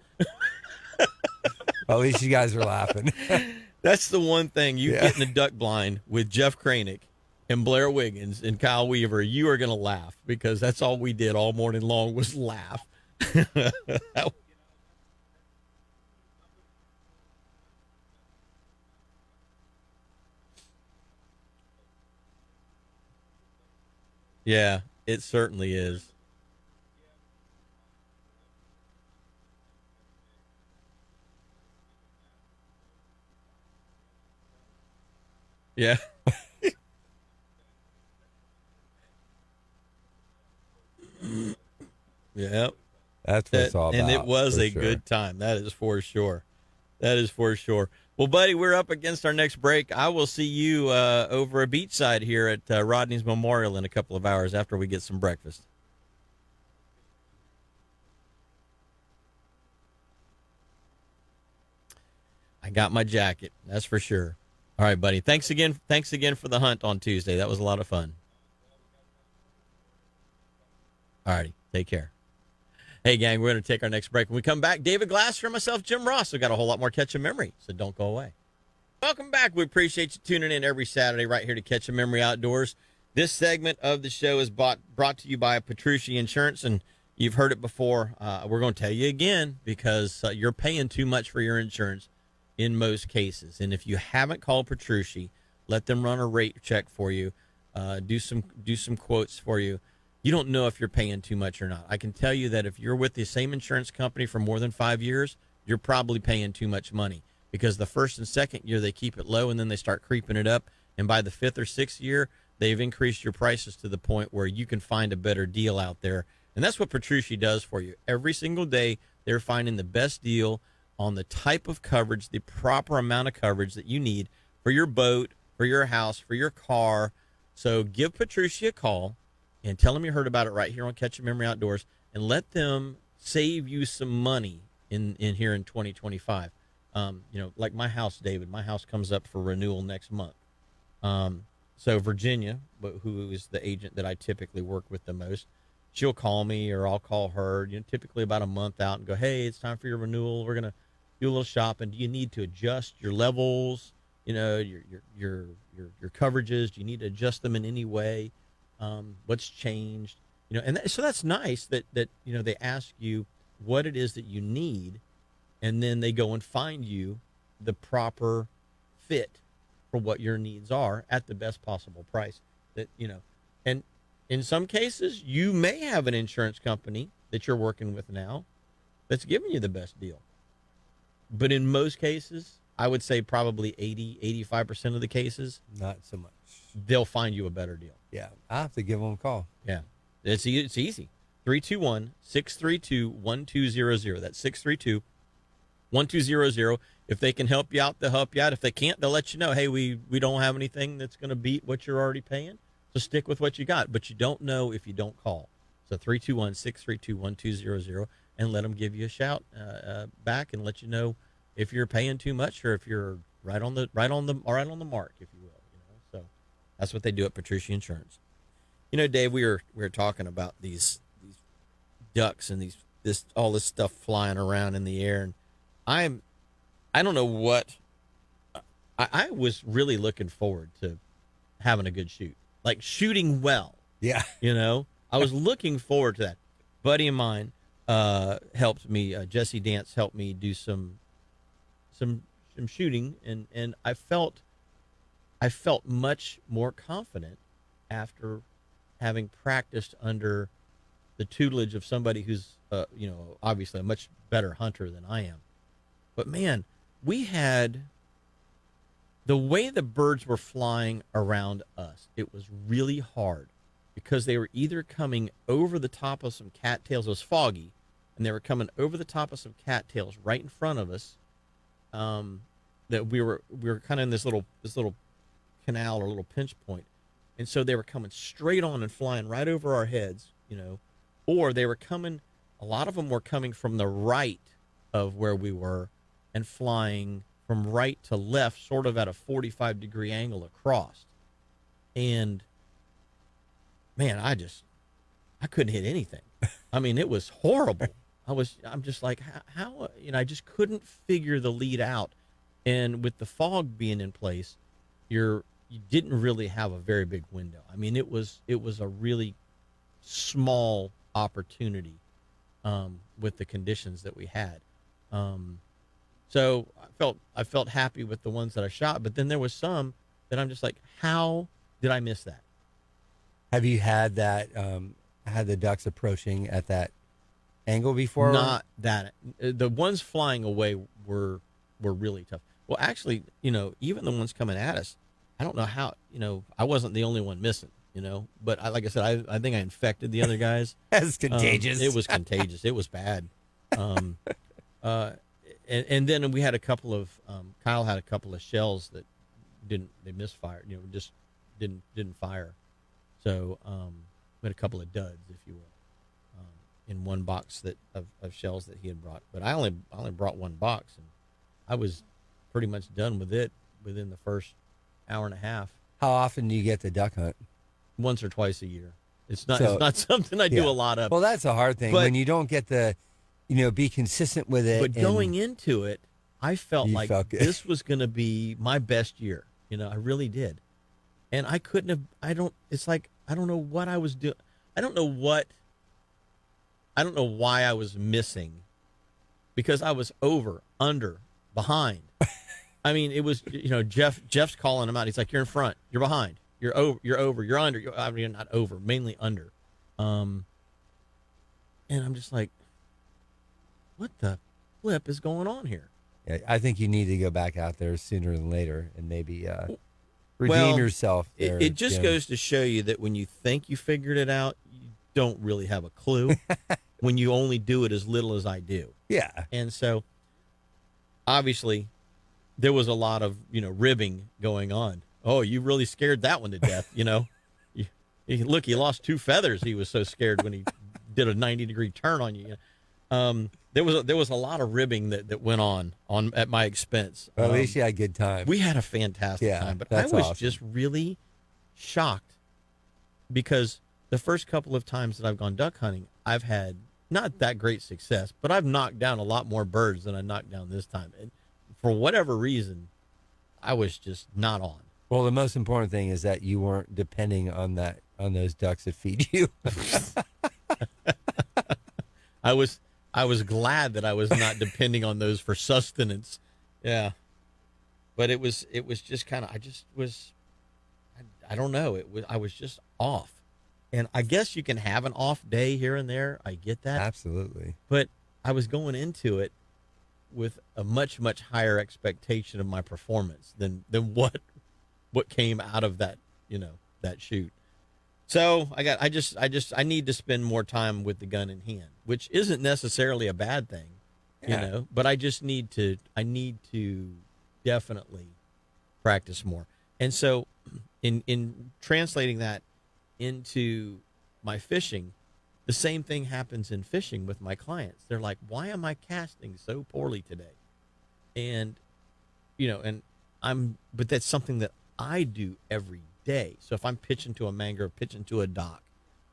Well, at least you guys are laughing. That's the one thing. You get in the duck blind with Jeff Kranick and Blair Wiggins and Kyle Weaver, you are going to laugh because that's all we did all morning long was laugh. Yeah, it certainly is. Yeah. Yeah. That's what it's all about. And it was a good time. That is for sure. Well, buddy, we're up against our next break. I will see you over a beachside here at Rodney's Memorial in a couple of hours after we get some breakfast. I got my jacket. That's for sure. All right, buddy. Thanks again for the hunt on Tuesday. That was a lot of fun. All righty. Take care. Hey, gang, we're going to take our next break. When we come back, David Glasser and myself, Jim Ross, we've got a whole lot more Catch a Memory, so don't go away. Welcome back. We appreciate you tuning in every Saturday right here to Catch a Memory Outdoors. This segment of the show is brought to you by Petrucci Insurance, and you've heard it before. We're going to tell you again because you're paying too much for your insurance in most cases. And if you haven't called Petrucci, let them run a rate check for you, do some quotes for you. You don't know if you're paying too much or not. I can tell you that if you're with the same insurance company for more than 5 years, you're probably paying too much money because the first and second year they keep it low and then they start creeping it up. And by the 5th or 6th year, they've increased your prices to the point where you can find a better deal out there. And that's what Petrucci does for you. Every single day, they're finding the best deal on the type of coverage, the proper amount of coverage that you need for your boat, for your house, for your car. So give Petrucci a call and tell them you heard about it right here on Catch a Memory Outdoors, and let them save you some money in here in 2025. Like my house, David, my house comes up for renewal next month. So Virginia, who is the agent that I typically work with the most, she'll call me or I'll call her, typically about a month out, and go, hey, it's time for your renewal. We're going to do a little shopping. Do you need to adjust your levels, your coverages? Do you need to adjust them in any way? What's changed? So that's nice that they ask you what it is that you need, and then they go and find you the proper fit for what your needs are at the best possible price. And in some cases, you may have an insurance company that you're working with now that's giving you the best deal. But in most cases, I would say probably 85% of the cases, not so much. They'll find you a better deal. Yeah, I have to give them a call. Yeah, it's easy. 321-632-1200. That's 632-1200. If they can help you out, they'll help you out. If they can't, they'll let you know, hey, we don't have anything that's going to beat what you're already paying. So stick with what you got. But you don't know if you don't call. So 321-632-1200, and let them give you a shout back and let you know if you're paying too much or if you're right on the mark, if you will. So that's what they do at Petrucci Insurance. Dave, we were talking about these ducks and all this stuff flying around in the air, and I don't know what I was really looking forward to having a good shoot, like shooting well. Yeah, I was looking forward to that. Buddy of mine helped me. Jesse Dance helped me do some shooting, and I felt much more confident after having practiced under the tutelage of somebody who's obviously a much better hunter than I am. But man, we had the way the birds were flying around us, it was really hard because they were either coming over the top of some cattails. It was foggy, and they were coming over the top of some cattails right in front of us. That we were kind of in this little canal or little pinch point, and so they were coming straight on and flying right over our heads, or they were coming. A lot of them were coming from the right of where we were and flying from right to left, sort of at a 45-degree angle across. And man, I couldn't hit anything. I mean, it was horrible. I'm just like, how I just couldn't figure the lead out. And with the fog being in place, you didn't really have a very big window. I mean, it was a really small opportunity with the conditions that we had. So I felt happy with the ones that I shot, but then there was some that I'm just like, how did I miss that? Have you had that had the ducks approaching at that angle before? Not that. The ones flying away were really tough. Well, actually, even the ones coming at us, I don't know how, I wasn't the only one missing, but like I said, I think I infected the other guys. That's contagious. It was contagious. It was bad. And then we had a couple of, Kyle had a couple of shells that they misfired, just didn't fire. So we had a couple of duds, if you will, in one box of shells that he had brought. But I only brought one box, and I was pretty much done with it within the first hour and a half. How often do you get to duck hunt? Once or twice a year. It's not something I do a lot of. Well, that's a hard thing when you don't get the, be consistent with it. But going into it, I felt like this was going to be my best year. I really did. And I couldn't have, I don't know what I was doing. I don't know why I was missing, because I was over, under, behind. I mean, it was, Jeff's calling him out. He's like, you're in front, you're behind, you're over, you're under. You're not over, mainly under. And I'm just like, what the flip is going on here? Yeah, I think you need to go back out there sooner than later and maybe redeem yourself there. It just goes to show you that when you think you figured it out, you don't really have a clue when you only do it as little as I do. Yeah. And so obviously there was a lot of, ribbing going on. Oh, you really scared that one to death, you know. Look, he lost 2 feathers. He was so scared when he did a 90-degree turn on you. There was a lot of ribbing that went on at my expense. Well, at least you had a good time. We had a fantastic time, but I was awesome. just really shocked because the first couple of times that I've gone duck hunting, I've had not that great success, but I've knocked down a lot more birds than I knocked down this time. And for whatever reason, I was just not on. Well, the most important thing is that you weren't depending on those ducks to feed you. I was glad that I was not depending on those for sustenance. Yeah. But it was just kind of, I don't know. I was just off. And I guess you can have an off day here and there. I get that. Absolutely. But I was going into it with a much, much higher expectation of my performance than what came out of that, that shoot. So I need to spend more time with the gun in hand, which isn't necessarily a bad thing, but I need to definitely practice more. And so in translating that into my fishing, the same thing happens in fishing with my clients. They're like, why am I casting so poorly today? And, but that's something that I do every day. So if I'm pitching to a mangrove, pitching to a dock,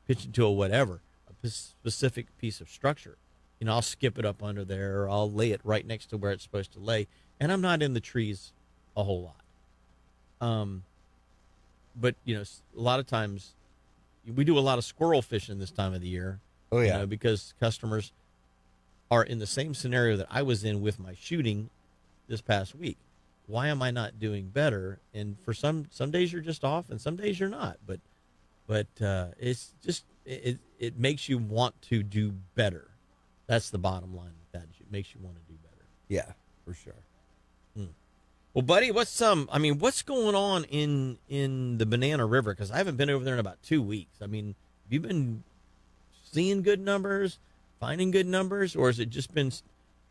pitching to a whatever, a specific piece of structure, I'll skip it up under there, or I'll lay it right next to where it's supposed to lay, and I'm not in the trees a whole lot. But a lot of times we do a lot of squirrel fishing this time of the year. Oh yeah, because customers are in the same scenario that I was in with my shooting this past week. Why am I not doing better? And for some days you're just off, and some days you're not. But it's just it makes you want to do better. That's the bottom line with that. It makes you want to do better. Yeah, for sure. Well, buddy, what's going on in the Banana River? Because I haven't been over there in about 2 weeks. I mean, have you been seeing good numbers, finding good numbers, or has it just been?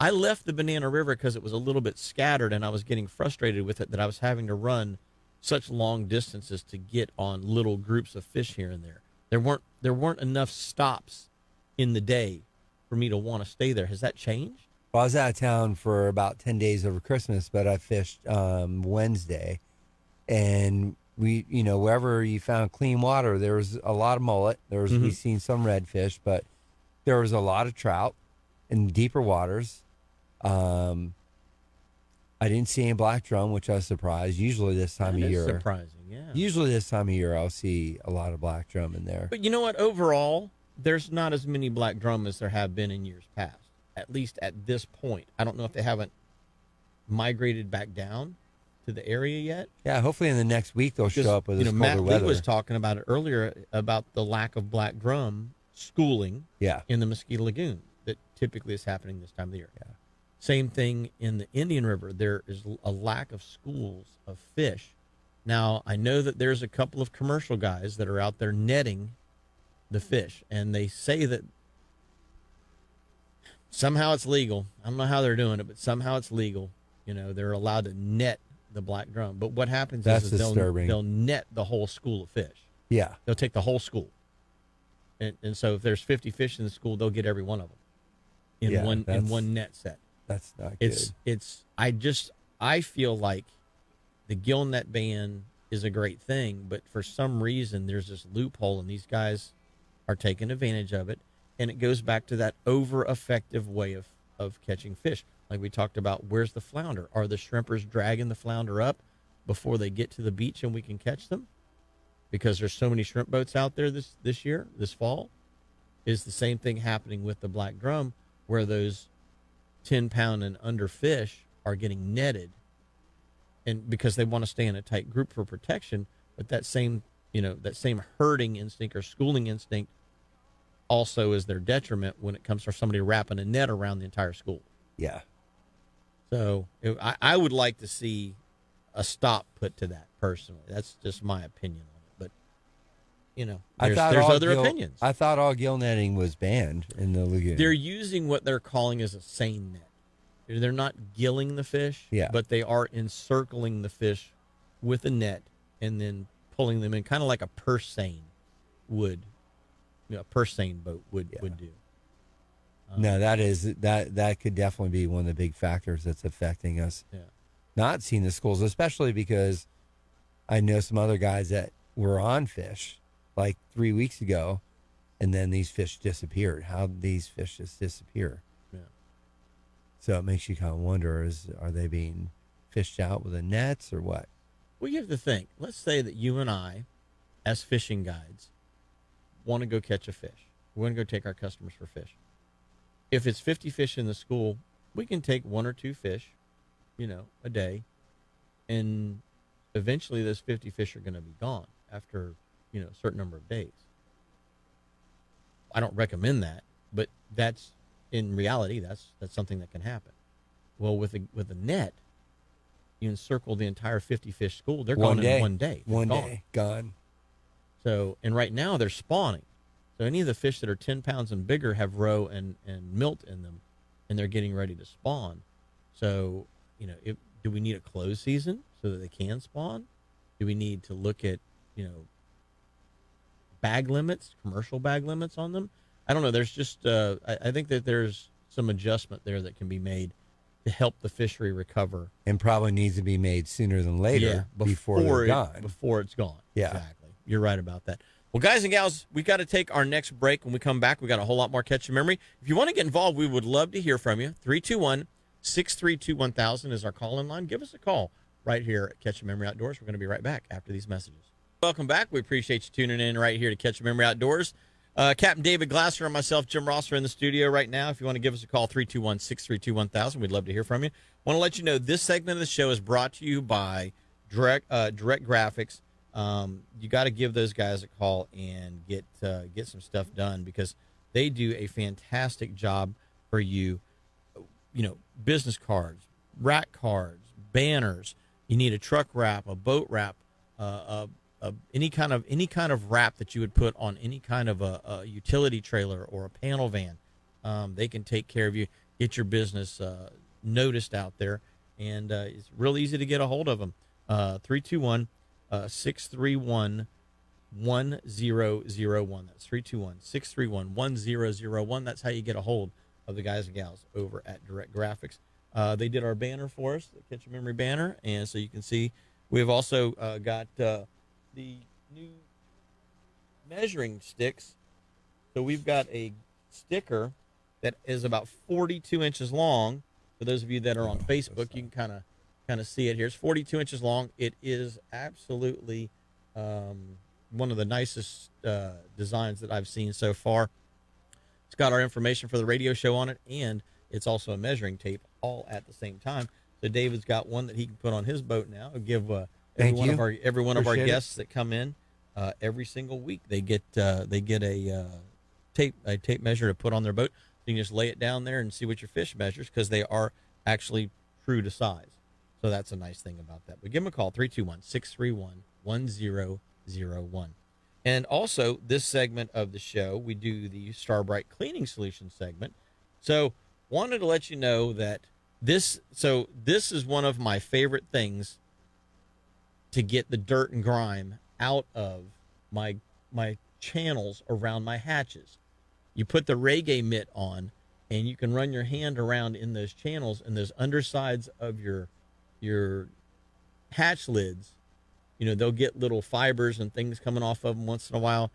I left the Banana River because it was a little bit scattered, and I was getting frustrated with it that I was having to run such long distances to get on little groups of fish here and there. There weren't enough stops in the day for me to want to stay there. Has that changed? Well, I was out of town for about 10 days over Christmas, but I fished Wednesday, and we, wherever you found clean water, there was a lot of mullet. We've seen some redfish, but there was a lot of trout in deeper waters. I didn't see any black drum, which I was surprised. Usually this time of year, surprising, yeah. Usually this time of year, I'll see a lot of black drum in there. But you know what? Overall, there's not as many black drum as there have been in years past. At least at this point. I don't know if they haven't migrated back down to the area yet. Yeah, hopefully in the next week they'll show up with this colder Matt weather. Lee was talking about it earlier about the lack of black drum schooling in the Mosquito Lagoon that typically is happening this time of the year. Yeah. Same thing in the Indian River. There is a lack of schools of fish. Now, I know that there's a couple of commercial guys that are out there netting the fish, and they say that somehow it's legal. I don't know how they're doing it, but somehow it's legal. They're allowed to net the black drum. But what happens is they'll net the whole school of fish. Yeah. They'll take the whole school. And so if there's 50 fish in the school, they'll get every one of them in one net set. That's not good. I feel like the gill net ban is a great thing, but for some reason there's this loophole and these guys are taking advantage of it. And it goes back to that over-effective way of catching fish. Like we talked about, where's the flounder? Are the shrimpers dragging the flounder up before they get to the beach and we can catch them? Because there's so many shrimp boats out there this year, this fall. Is the same thing happening with the black drum, where those 10-pound and under fish are getting netted, and because they want to stay in a tight group for protection, but that same herding instinct or schooling instinct also is their detriment when it comes to somebody wrapping a net around the entire school. Yeah. So I would like to see a stop put to that personally. That's just my opinion on it. But, there's other opinions. I thought all gill netting was banned in the lagoon. They're using what they're calling as a seine net. They're not gilling the fish, but they are encircling the fish with a net and then pulling them in, kind of like a purse seine would, a purse seine boat would do. No, that could definitely be one of the big factors that's affecting us. Yeah. Not seeing the schools, especially because I know some other guys that were on fish like 3 weeks ago, and then these fish disappeared. How did these fish just disappear? Yeah. So it makes you kind of wonder, are they being fished out with the nets or what? Well, you have to think. Let's say that you and I, as fishing guides, want to go catch a fish. We want to go take our customers for fish. If it's 50 fish in the school, we can take 1 or 2 fish, a day, and eventually those 50 fish are going to be gone after, a certain number of days. I don't recommend that, but that's, in reality, that's something that can happen. Well, with a net, you encircle the entire 50 fish school. They're gone in 1 day. One day, gone. So, and right now they're spawning. So any of the fish that are 10 pounds and bigger have roe and milt in them, and they're getting ready to spawn. So, do we need a closed season so that they can spawn? Do we need to look at, bag limits, commercial bag limits on them? I don't know. There's just, I think that there's some adjustment there that can be made to help the fishery recover. And probably needs to be made sooner than later, before they're gone. Before it's gone. Yeah. Exactly. You're right about that. Well, guys and gals, we got to take our next break. When we come back, we got a whole lot more Catch Your Memory. If you want to get involved, we would love to hear from you. 321-632-1000 is our call-in line. Give us a call right here at Catch Your Memory Outdoors. We're going to be right back after these messages. Welcome back. We appreciate you tuning in right here to Catch Your Memory Outdoors. Captain David Glasser and myself, Jim Ross, are in the studio right now. If you want to give us a call, 321-632-1000, we'd love to hear from you. Want to let you know this segment of the show is brought to you by Direct Graphics. You got to give those guys a call and get some stuff done, because they do a fantastic job for you. Business cards, rack cards, banners. You need a truck wrap, a boat wrap, any kind of wrap that you would put on any kind of a utility trailer or a panel van. They can take care of you, get your business noticed out there, and it's real easy to get a hold of them. 321-631-1001. That's 321-631-1001. That's how you get a hold of the guys and gals over at Direct Graphics. They did our banner for us, the Catch Your Memory banner, and so you can see we've also got the new measuring sticks. So we've got a sticker that is about 42 inches long. For those of you that are on Facebook, you can kind of see it here. It's 42 inches long. It is absolutely one of the nicest designs that I've seen so far. It's got our information for the radio show on it, and it's also a measuring tape all at the same time. So David's got one that he can put on his boat now. Give every one of our guests that come in every single week, they get a tape measure to put on their boat. You can just lay it down there and see what your fish measures, because they are actually true to size. So that's a nice thing about that. But give them a call, 321-631-1001. And also, this segment of the show, we do the Starbright Cleaning Solutions segment. So wanted to let you know that this is one of my favorite things to get the dirt and grime out of my channels around my hatches. You put the reggae mitt on, and you can run your hand around in those channels, and those undersides of your hatch lids, they'll get little fibers and things coming off of them once in a while.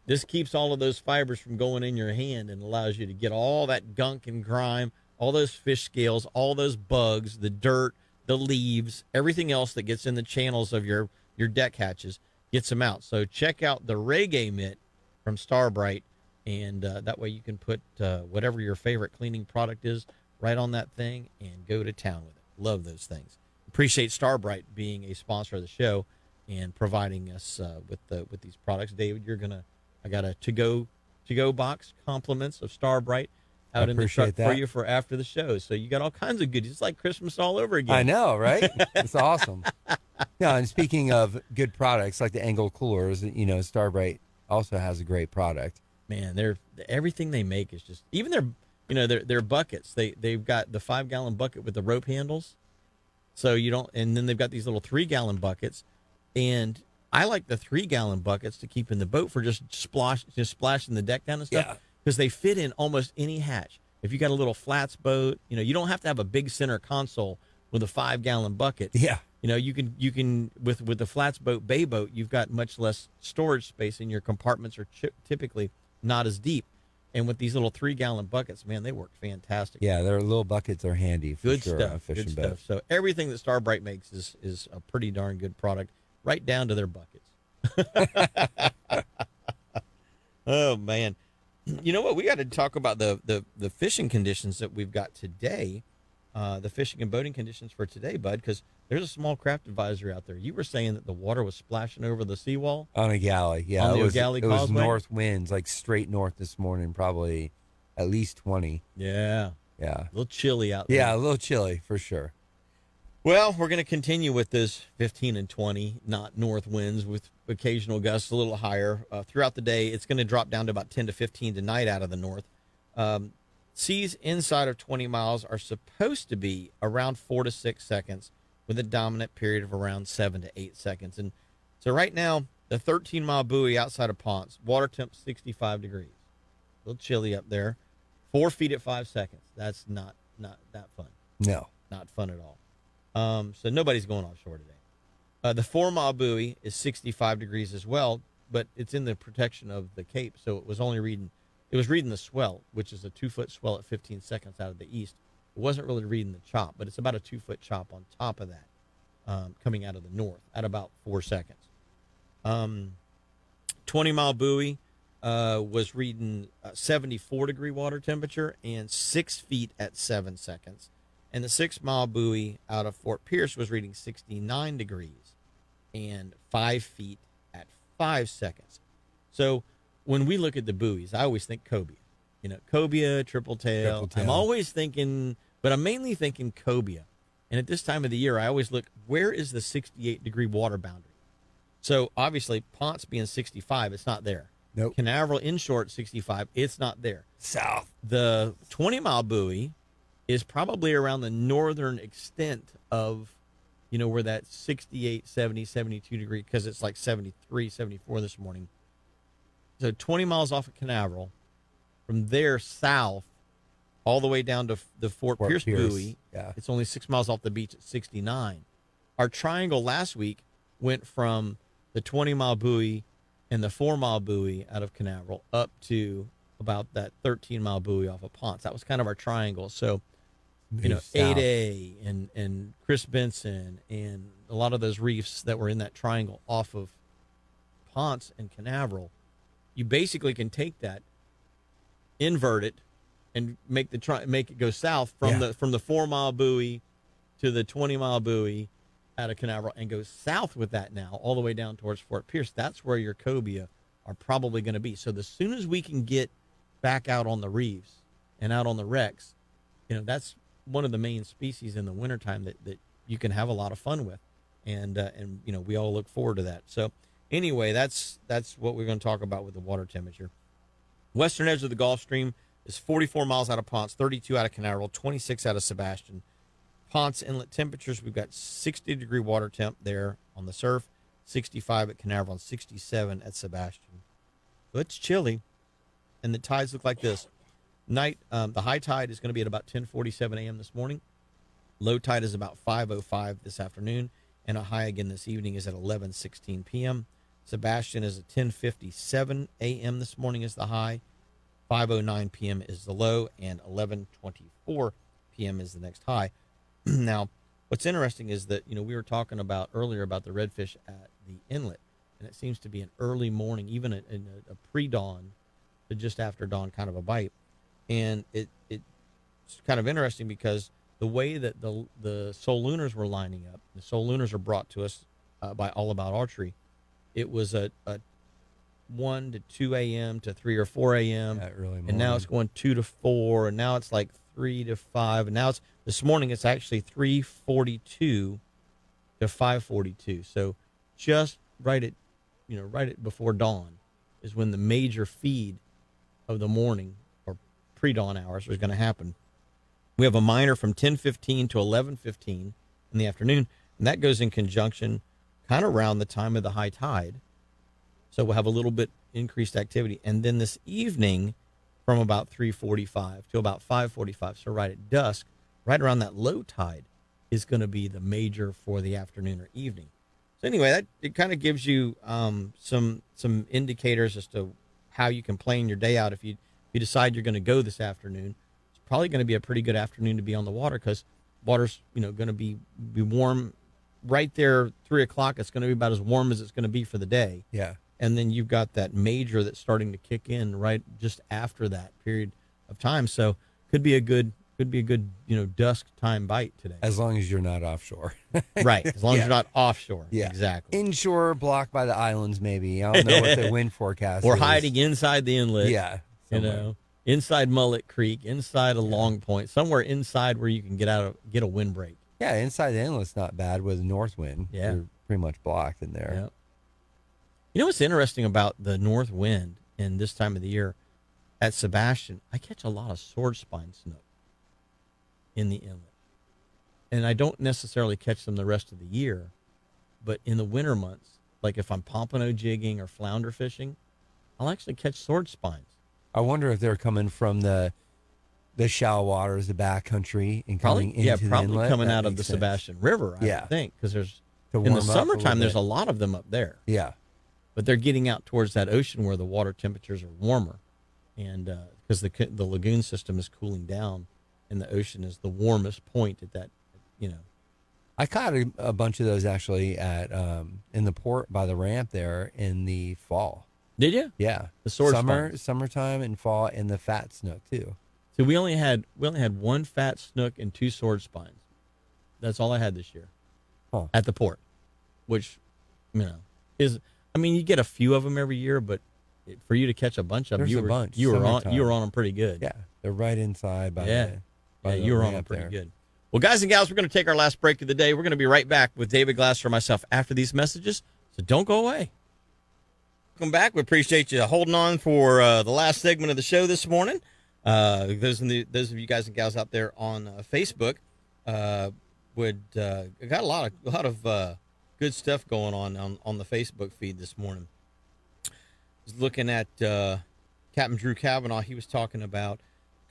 This keeps all of those fibers from going in your hand and allows you to get all that gunk and grime, all those fish scales, all those bugs, the dirt, the leaves, everything else that gets in the channels of your deck hatches, gets them out. So check out the reggae mitt from Starbright, and that way you can put whatever your favorite cleaning product is right on that thing and go to town with it. Love those things. Appreciate Starbright being a sponsor of the show and providing us with these products. David, I got a to-go box, compliments of Starbright out in the truck for you for after the show. So you got all kinds of goodies. It's like Christmas all over again. I know, right? It's awesome. Yeah, and speaking of good products, like the angle coolers, Starbright also has a great product. Man, everything they make is just, even their buckets. They've got the 5-gallon bucket with the rope handles. So and then they've got these little 3-gallon buckets And I like the 3-gallon buckets to keep in the boat for just splashing the deck down and stuff, because they fit in almost any hatch. If you got a little flats boat, you don't have to have a big center console with a 5-gallon bucket. Yeah. You can with the flats boat, bay boat, you've got much less storage space, and your compartments are typically not as deep. And with these little 3-gallon buckets, man, they work fantastic. Yeah, their little buckets are handy for Good sure stuff. on fishing Good boats. stuff. So everything that Starbright makes is a pretty darn good product, right down to their buckets. Oh man, you know what? We got to talk about the fishing conditions that we've got today, the fishing and boating conditions for today, Bud, because there's a small craft advisory out there. You were saying that the water was splashing over the seawall on a galley. Yeah, on the it galley was causeway? north winds, like straight north this morning, probably at least 20. Yeah, a little chilly out there. Yeah, a little chilly for sure. Well, we're going to continue with this 15 and 20 knot north winds with occasional gusts a little higher. Throughout the day, it's going to drop down to about 10 to 15 tonight out of the north. Seas inside of 20 miles are supposed to be around 4 to 6 seconds, with a dominant period of around 7 to 8 seconds. And so right now, the 13-mile buoy outside of Ponce, water temp 65 degrees. A little chilly up there. 4 feet at 5 seconds. That's not that fun. No. Not fun at all. So nobody's going offshore today. The 4-mile buoy is 65 degrees as well, but it's in the protection of the Cape, so it was reading the swell, which is a 2-foot swell at 15 seconds out of the east. It wasn't really reading the chop, but it's about a 2-foot chop on top of that, coming out of the north at about 4 seconds. 20-mile buoy was reading 74-degree water temperature and 6 feet at 7 seconds. And the 6-mile buoy out of Fort Pierce was reading 69 degrees and 5 feet at 5 seconds. So when we look at the buoys, I always think cobia. Cobia, triple tail. I'm always thinking, but I'm mainly thinking cobia. And at this time of the year, I always look, where is the 68-degree water boundary? So obviously, Ponce being 65, it's not there. Nope. Canaveral inshore at 65, it's not there. South. The 20-mile buoy is probably around the northern extent of, where that 68, 70, 72 degree, because it's like 73, 74 this morning. So 20 miles off of Canaveral, from there south, all the way down to the Fort Pierce buoy, it's only 6 miles off the beach at 69. Our triangle last week went from the 20-mile buoy and the 4-mile buoy out of Canaveral up to about that 13-mile buoy off of Ponce. That was kind of our triangle. So, 8A and Chris Benson and a lot of those reefs that were in that triangle off of Ponce and Canaveral, you basically can take that, invert it, and make it go south from the 4-mile buoy to the 20-mile buoy out of Canaveral, and go south with that now all the way down towards Fort Pierce. That's where your cobia are probably going to be. So as soon as we can get back out on the reefs and out on the wrecks, that's one of the main species in the wintertime that you can have a lot of fun with. And we all look forward to that. So anyway, that's what we're going to talk about with the water temperature. Western edge of the Gulf Stream is 44 miles out of Ponce, 32 out of Canaveral, 26 out of Sebastian. Ponce inlet temperatures, we've got 60-degree water temp there on the surf, 65 at Canaveral, and 67 at Sebastian. So it's chilly, and the tides look like this. Night, the high tide is going to be at about 10:47 a.m. this morning. Low tide is about 5:05 this afternoon, and a high again this evening is at 11:16 p.m. Sebastian is at 10:57 a.m. this morning is the high, 5:09 p.m. is the low, and 11:24 p.m. is the next high. Now, what's interesting is that we were talking about earlier about the redfish at the inlet, and it seems to be an early morning, even in a pre-dawn to just after dawn kind of a bite. And it's kind of interesting because the way that the Soul Lunars were lining up, the Soul Lunars are brought to us by All About Archery. It was a 1 to 2 a.m. to 3 or 4 a.m. Early morning. And now it's going 2 to 4, and now it's like 3 to 5, and now this morning it's actually 3:42 to 5:42. So just right at before dawn is when the major feed of the morning or pre-dawn hours is going to happen. We have a minor from 10:15 to 11:15 in the afternoon, and that goes in conjunction kind of around the time of the high tide. So we'll have a little bit increased activity. And then this evening from about 3:45 to about 5:45, so right at dusk, right around that low tide is going to be the major for the afternoon or evening. So anyway, that it kind of gives you some indicators as to how you can plan your day out. If you decide you're going to go this afternoon, it's probably going to be a pretty good afternoon to be on the water because water's going to be warm right there. 3:00, it's going to be about as warm as it's going to be for the day. Yeah. And then you've got that major that's starting to kick in right just after that period of time. So could be a good dusk time bite today. As long as you're not offshore. Right. As long as you're not offshore. Yeah. Exactly. Inshore, blocked by the islands, maybe. I don't know what the wind forecast or is. hiding inside the inlet. Yeah. Somewhere. Inside Mullet Creek, inside a Long Point, somewhere inside where you can get a wind break. Yeah, inside the inlet's not bad with the north wind. Yeah. You're pretty much blocked in there. Yeah. You know what's interesting about the north wind in this time of the year at Sebastian? I catch a lot of sword spine snook in the inlet. And I don't necessarily catch them the rest of the year, but in the winter months, like if I'm pompano jigging or flounder fishing, I'll actually catch sword spines. I wonder if they're coming from the shallow waters, the backcountry, and coming into the inlet. Coming That out of the makes sense. Sebastian River, I would think, because there's To in the warm up a summertime little there's bit. a lot of them up there. Yeah. But they're getting out towards that ocean where the water temperatures are warmer, and because the lagoon system is cooling down, and the ocean is the warmest point at that, I caught a bunch of those actually at in the port by the ramp there in the fall. Did you? Yeah, The sword spines. summertime and fall, and the fat snook too. So we only had one fat snook and 2 sword spines. That's all I had this year at the port, which is. I mean, you get a few of them every year, but for you to catch a bunch of them, There's you a were bunch. you were on Summertime. them pretty good. Yeah, they're right inside by the you were on them ramp pretty there. good. Well, guys and gals, we're going to take our last break of the day. We're going to be right back with David Glasser or myself after these messages, so don't go away. Welcome back. We appreciate you holding on for the last segment of the show this morning. Those of you guys and gals out there on Facebook got a lot of good stuff going on the Facebook feed this morning. I was looking at Captain Drew Kavanaugh. He was talking about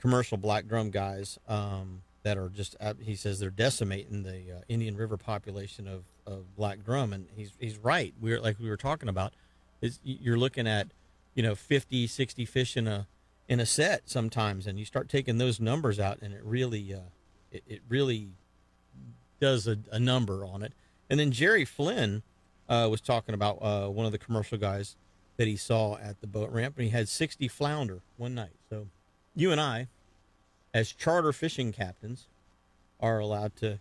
commercial black drum guys that are just. He says they're decimating the Indian River population of black drum, and he's right. We were talking about. You're looking at 50, 60 fish in a set sometimes, and you start taking those numbers out, and it really does a number on it. And then Jerry Flynn was talking about one of the commercial guys that he saw at the boat ramp, and he had 60 flounder one night. So you and I, as charter fishing captains, are allowed to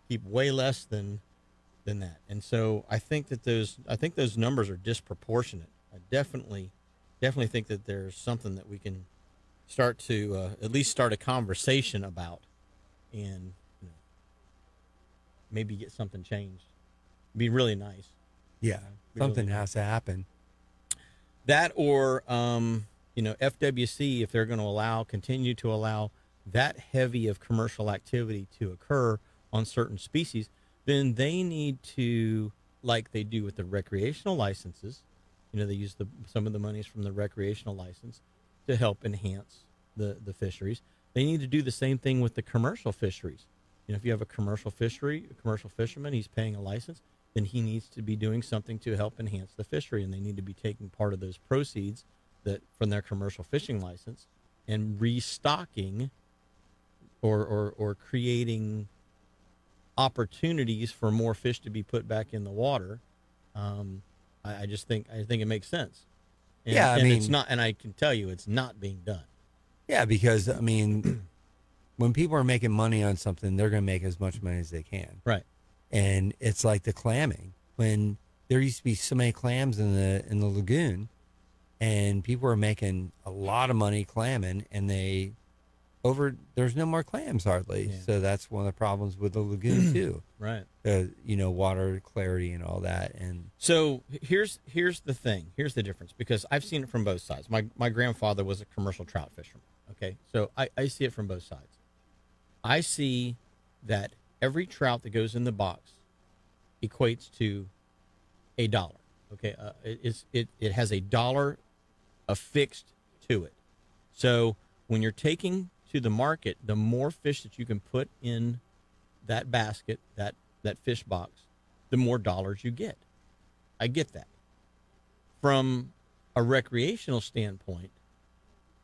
keep way less than that. And so I think those numbers are disproportionate. I definitely think that there's something that we can start to at least start a conversation about, and maybe get something changed. It'd be really nice. Yeah, something has to happen. That or FWC, if they're going to continue to allow that heavy of commercial activity to occur on certain species, then they need to, like they do with the recreational licenses, they use some of the monies from the recreational license to help enhance the fisheries. They need to do the same thing with the commercial fisheries. If you have a commercial fishery, a commercial fisherman, he's paying a license, then he needs to be doing something to help enhance the fishery, and they need to be taking part of those proceeds that from their commercial fishing license and restocking or creating opportunities for more fish to be put back in the water. I think it makes sense. And, I mean, it's not, and I can tell you it's not being done. Yeah, because I mean, when people are making money on something, they're going to make as much money as they can. Right. And it's like the clamming. When there used to be so many clams in the lagoon, and people were making a lot of money clamming, and there's no more clams hardly. Yeah. So that's one of the problems with the lagoon too. Right. Water clarity and all that. And so here's the thing. Here's the difference, because I've seen it from both sides. My grandfather was a commercial trout fisherman. Okay. So I see it from both sides. I see that every trout that goes in the box equates to a dollar. Okay, it has a dollar affixed to it. So when you're taking to the market, the more fish that you can put in that basket, that fish box, the more dollars you get. I get that. From a recreational standpoint,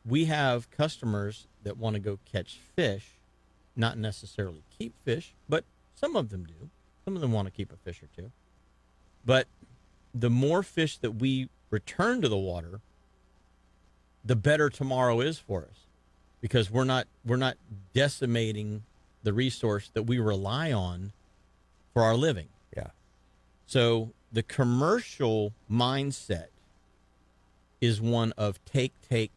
we have customers that want to go catch fish, not necessarily keep fish, but some of them do. Some of them want to keep a fish or two. But the more fish that we return to the water, the better tomorrow is for us, because we're not decimating the resource that we rely on for our living. Yeah. So the commercial mindset is one of take.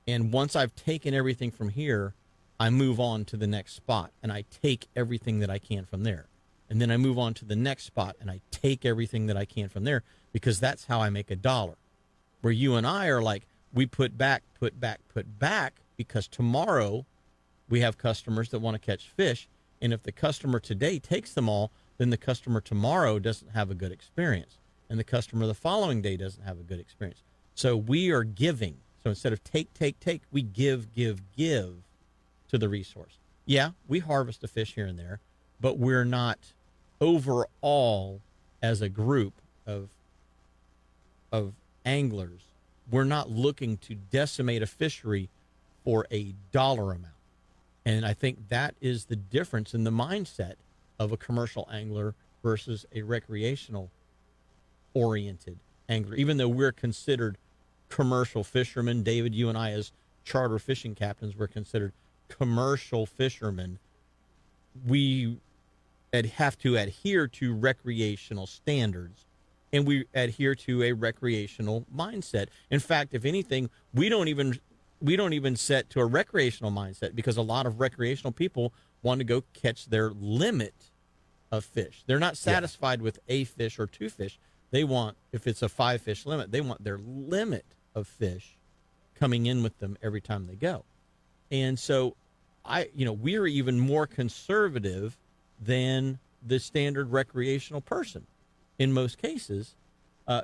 And once I've taken everything from here, I move on to the next spot and I take everything that I can from there. And then I move on to the next spot and I take everything that I can from there, because that's how I make a dollar. Where you and I are like, we put back, because tomorrow we have customers that want to catch fish. And if the customer today takes them all, then the customer tomorrow doesn't have a good experience. And the customer the following day doesn't have a good experience. So we are giving. So instead of take, we give to the resource. Yeah, we harvest a fish here and there, but we're not overall as a group of anglers, we're not looking to decimate a fishery for a dollar amount. And I think that is the difference in the mindset of a commercial angler versus a recreational oriented angler. Even though we're considered commercial fishermen, David, you and I as charter fishing captains, we're considered commercial fishermen. We have to adhere to recreational standards, and we adhere to a recreational mindset. In fact, if anything, we don't even set to a recreational mindset, because a lot of recreational people want to go catch their limit of fish. They're not satisfied with a fish or two fish. They want, if it's a 5 fish limit, they want their limit of fish coming in with them every time they go. And so we are even more conservative than the standard recreational person in most cases,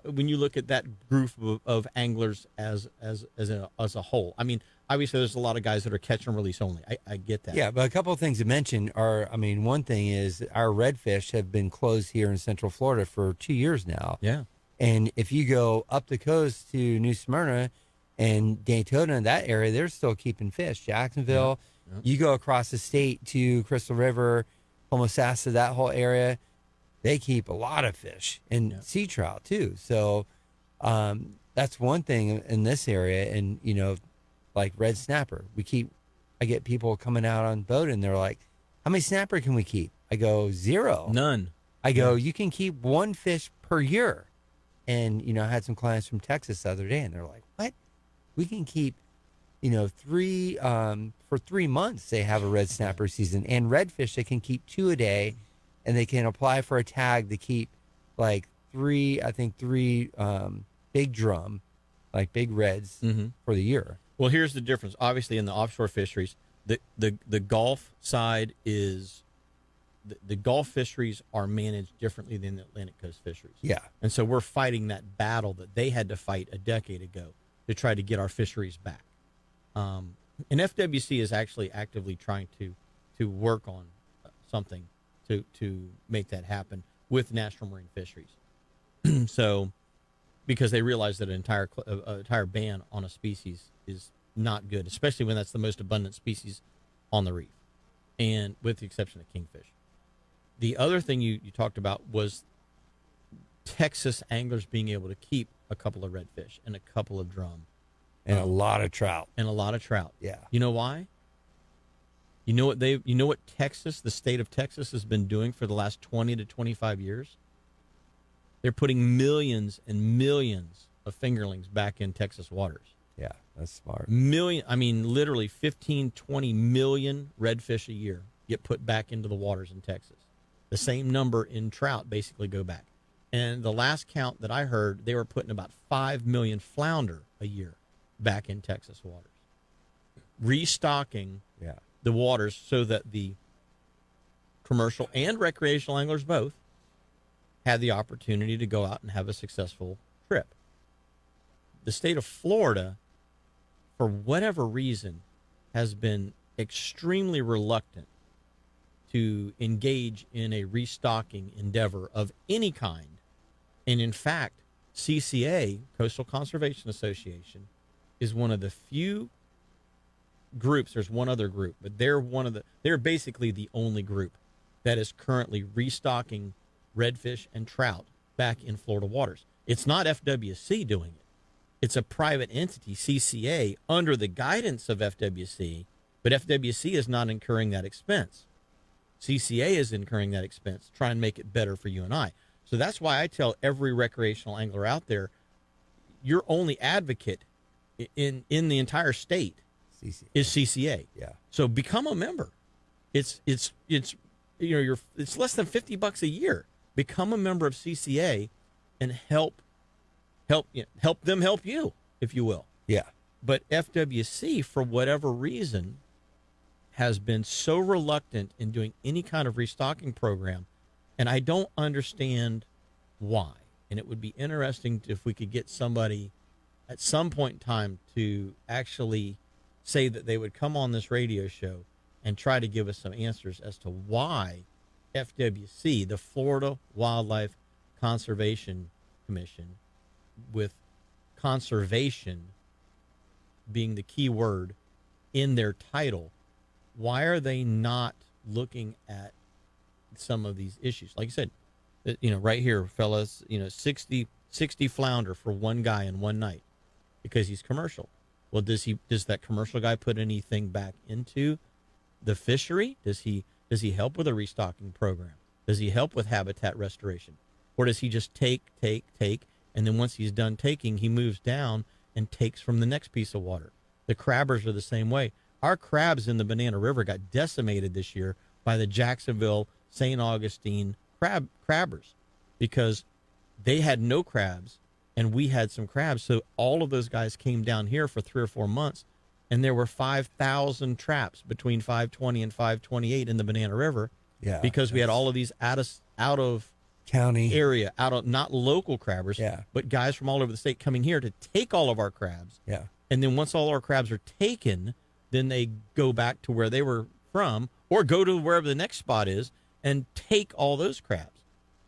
when you look at that group of anglers as a whole. I mean, obviously there's a lot of guys that are catch and release only. I get that. Yeah, but a couple of things to mention are, one thing is our redfish have been closed here in Central Florida for 2 years now. Yeah. And if you go up the coast to New Smyrna and Daytona, that area, they're still keeping fish. Jacksonville, you go across the state to Crystal River, Homosassa, that whole area, they keep a lot of fish and sea trout too. So that's one thing in this area. And, like red snapper, I get people coming out on boat and they're like, how many snapper can we keep? I go, 0. None. I go, you can keep 1 fish per year. And, I had some clients from Texas the other day and they're like, what? We can keep, 3, for 3 months, they have a red snapper season, and redfish, they can keep 2 a day, and they can apply for a tag to keep like 3 big drum, like big reds for the year. Well, here's the difference. Obviously, in the offshore fisheries, the Gulf side is the Gulf fisheries are managed differently than the Atlantic Coast fisheries. Yeah. And so we're fighting that battle that they had to fight a decade ago to try to get our fisheries back. And FWC is actually actively trying to work on something to make that happen with National Marine Fisheries. So, because they realize that an entire ban on a species is not good, especially when that's the most abundant species on the reef, and with the exception of kingfish. The other thing you talked about was Texas anglers being able to keep a couple of redfish and a couple of drum. And a lot of trout. Yeah. You know why? You know what Texas, the state of Texas, has been doing for the last 20 to 25 years? They're putting millions and millions of fingerlings back in Texas waters. Yeah, that's smart. Literally 15, 20 million redfish a year get put back into the waters in Texas. The same number in trout basically go back. And the last count that I heard, they were putting about 5 million flounder a year back in Texas waters, restocking the waters so that the commercial and recreational anglers both had the opportunity to go out and have a successful trip. The state of Florida, for whatever reason, has been extremely reluctant to engage in a restocking endeavor of any kind. And in fact, CCA, Coastal Conservation Association, is one of the few groups. There's one other group, but they're basically the only group that is currently restocking redfish and trout back in Florida waters. It's not FWC doing it. It's a private entity, CCA, under the guidance of FWC, but FWC is not incurring that expense. CCA is incurring that expense, trying to make it better for you and I. So that's why I tell every recreational angler out there, your only advocate in the entire state is CCA. Yeah. So become a member. It's it's less than $50 a year. Become a member of CCA and help them help you, if you will. Yeah. But FWC, for whatever reason, has been so reluctant in doing any kind of restocking program, and I don't understand why. And it would be interesting if we could get somebody at some point in time to actually say that they would come on this radio show and try to give us some answers as to why FWC, the Florida Wildlife Conservation Commission, with conservation being the key word in their title, why are they not looking at some of these issues? Like you said, right here, fellas, 60 flounder for one guy in one night because he's commercial. Well, does that commercial guy put anything back into the fishery? Does he help with a restocking program? Does he help with habitat restoration? Or does he just take, and then once he's done taking, he moves down and takes from the next piece of water? The crabbers are the same way. Our crabs in the Banana River got decimated this year by the Jacksonville, St. Augustine crabbers because they had no crabs and we had some crabs. So all of those guys came down here for 3 or 4 months, and there were 5,000 traps between 520 and 528 in the Banana River. Yeah. Because we had all of these out of county area, not local crabbers, but guys from all over the state coming here to take all of our crabs. Yeah. And then once all our crabs are taken, then they go back to where they were from or go to wherever the next spot is and take all those crabs.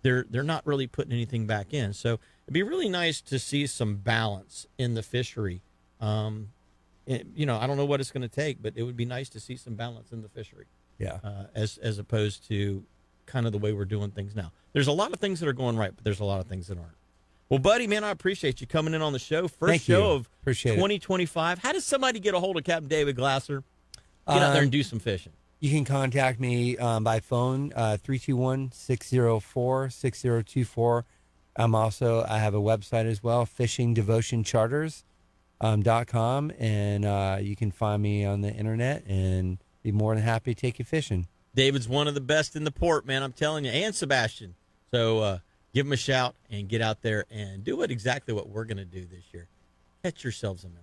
They're not really putting anything back in. So it'd be really nice to see some balance in the fishery. I don't know what it's going to take, but it would be nice to see some balance in the fishery. Yeah. As opposed to kind of the way we're doing things now. There's a lot of things that are going right, but there's a lot of things that aren't. Well, buddy, man, I appreciate you coming in on the show. First show of 2025. How does somebody get a hold of Captain David Glasser? Get out there and do some fishing. You can contact me by phone, 321-604-6024. I have a website as well, fishingdevotioncharters.com, and you can find me on the internet and be more than happy to take you fishing. David's one of the best in the port, man, I'm telling you, and Sebastian. So give him a shout and get out there and do exactly what we're going to do this year. Catch yourselves a member.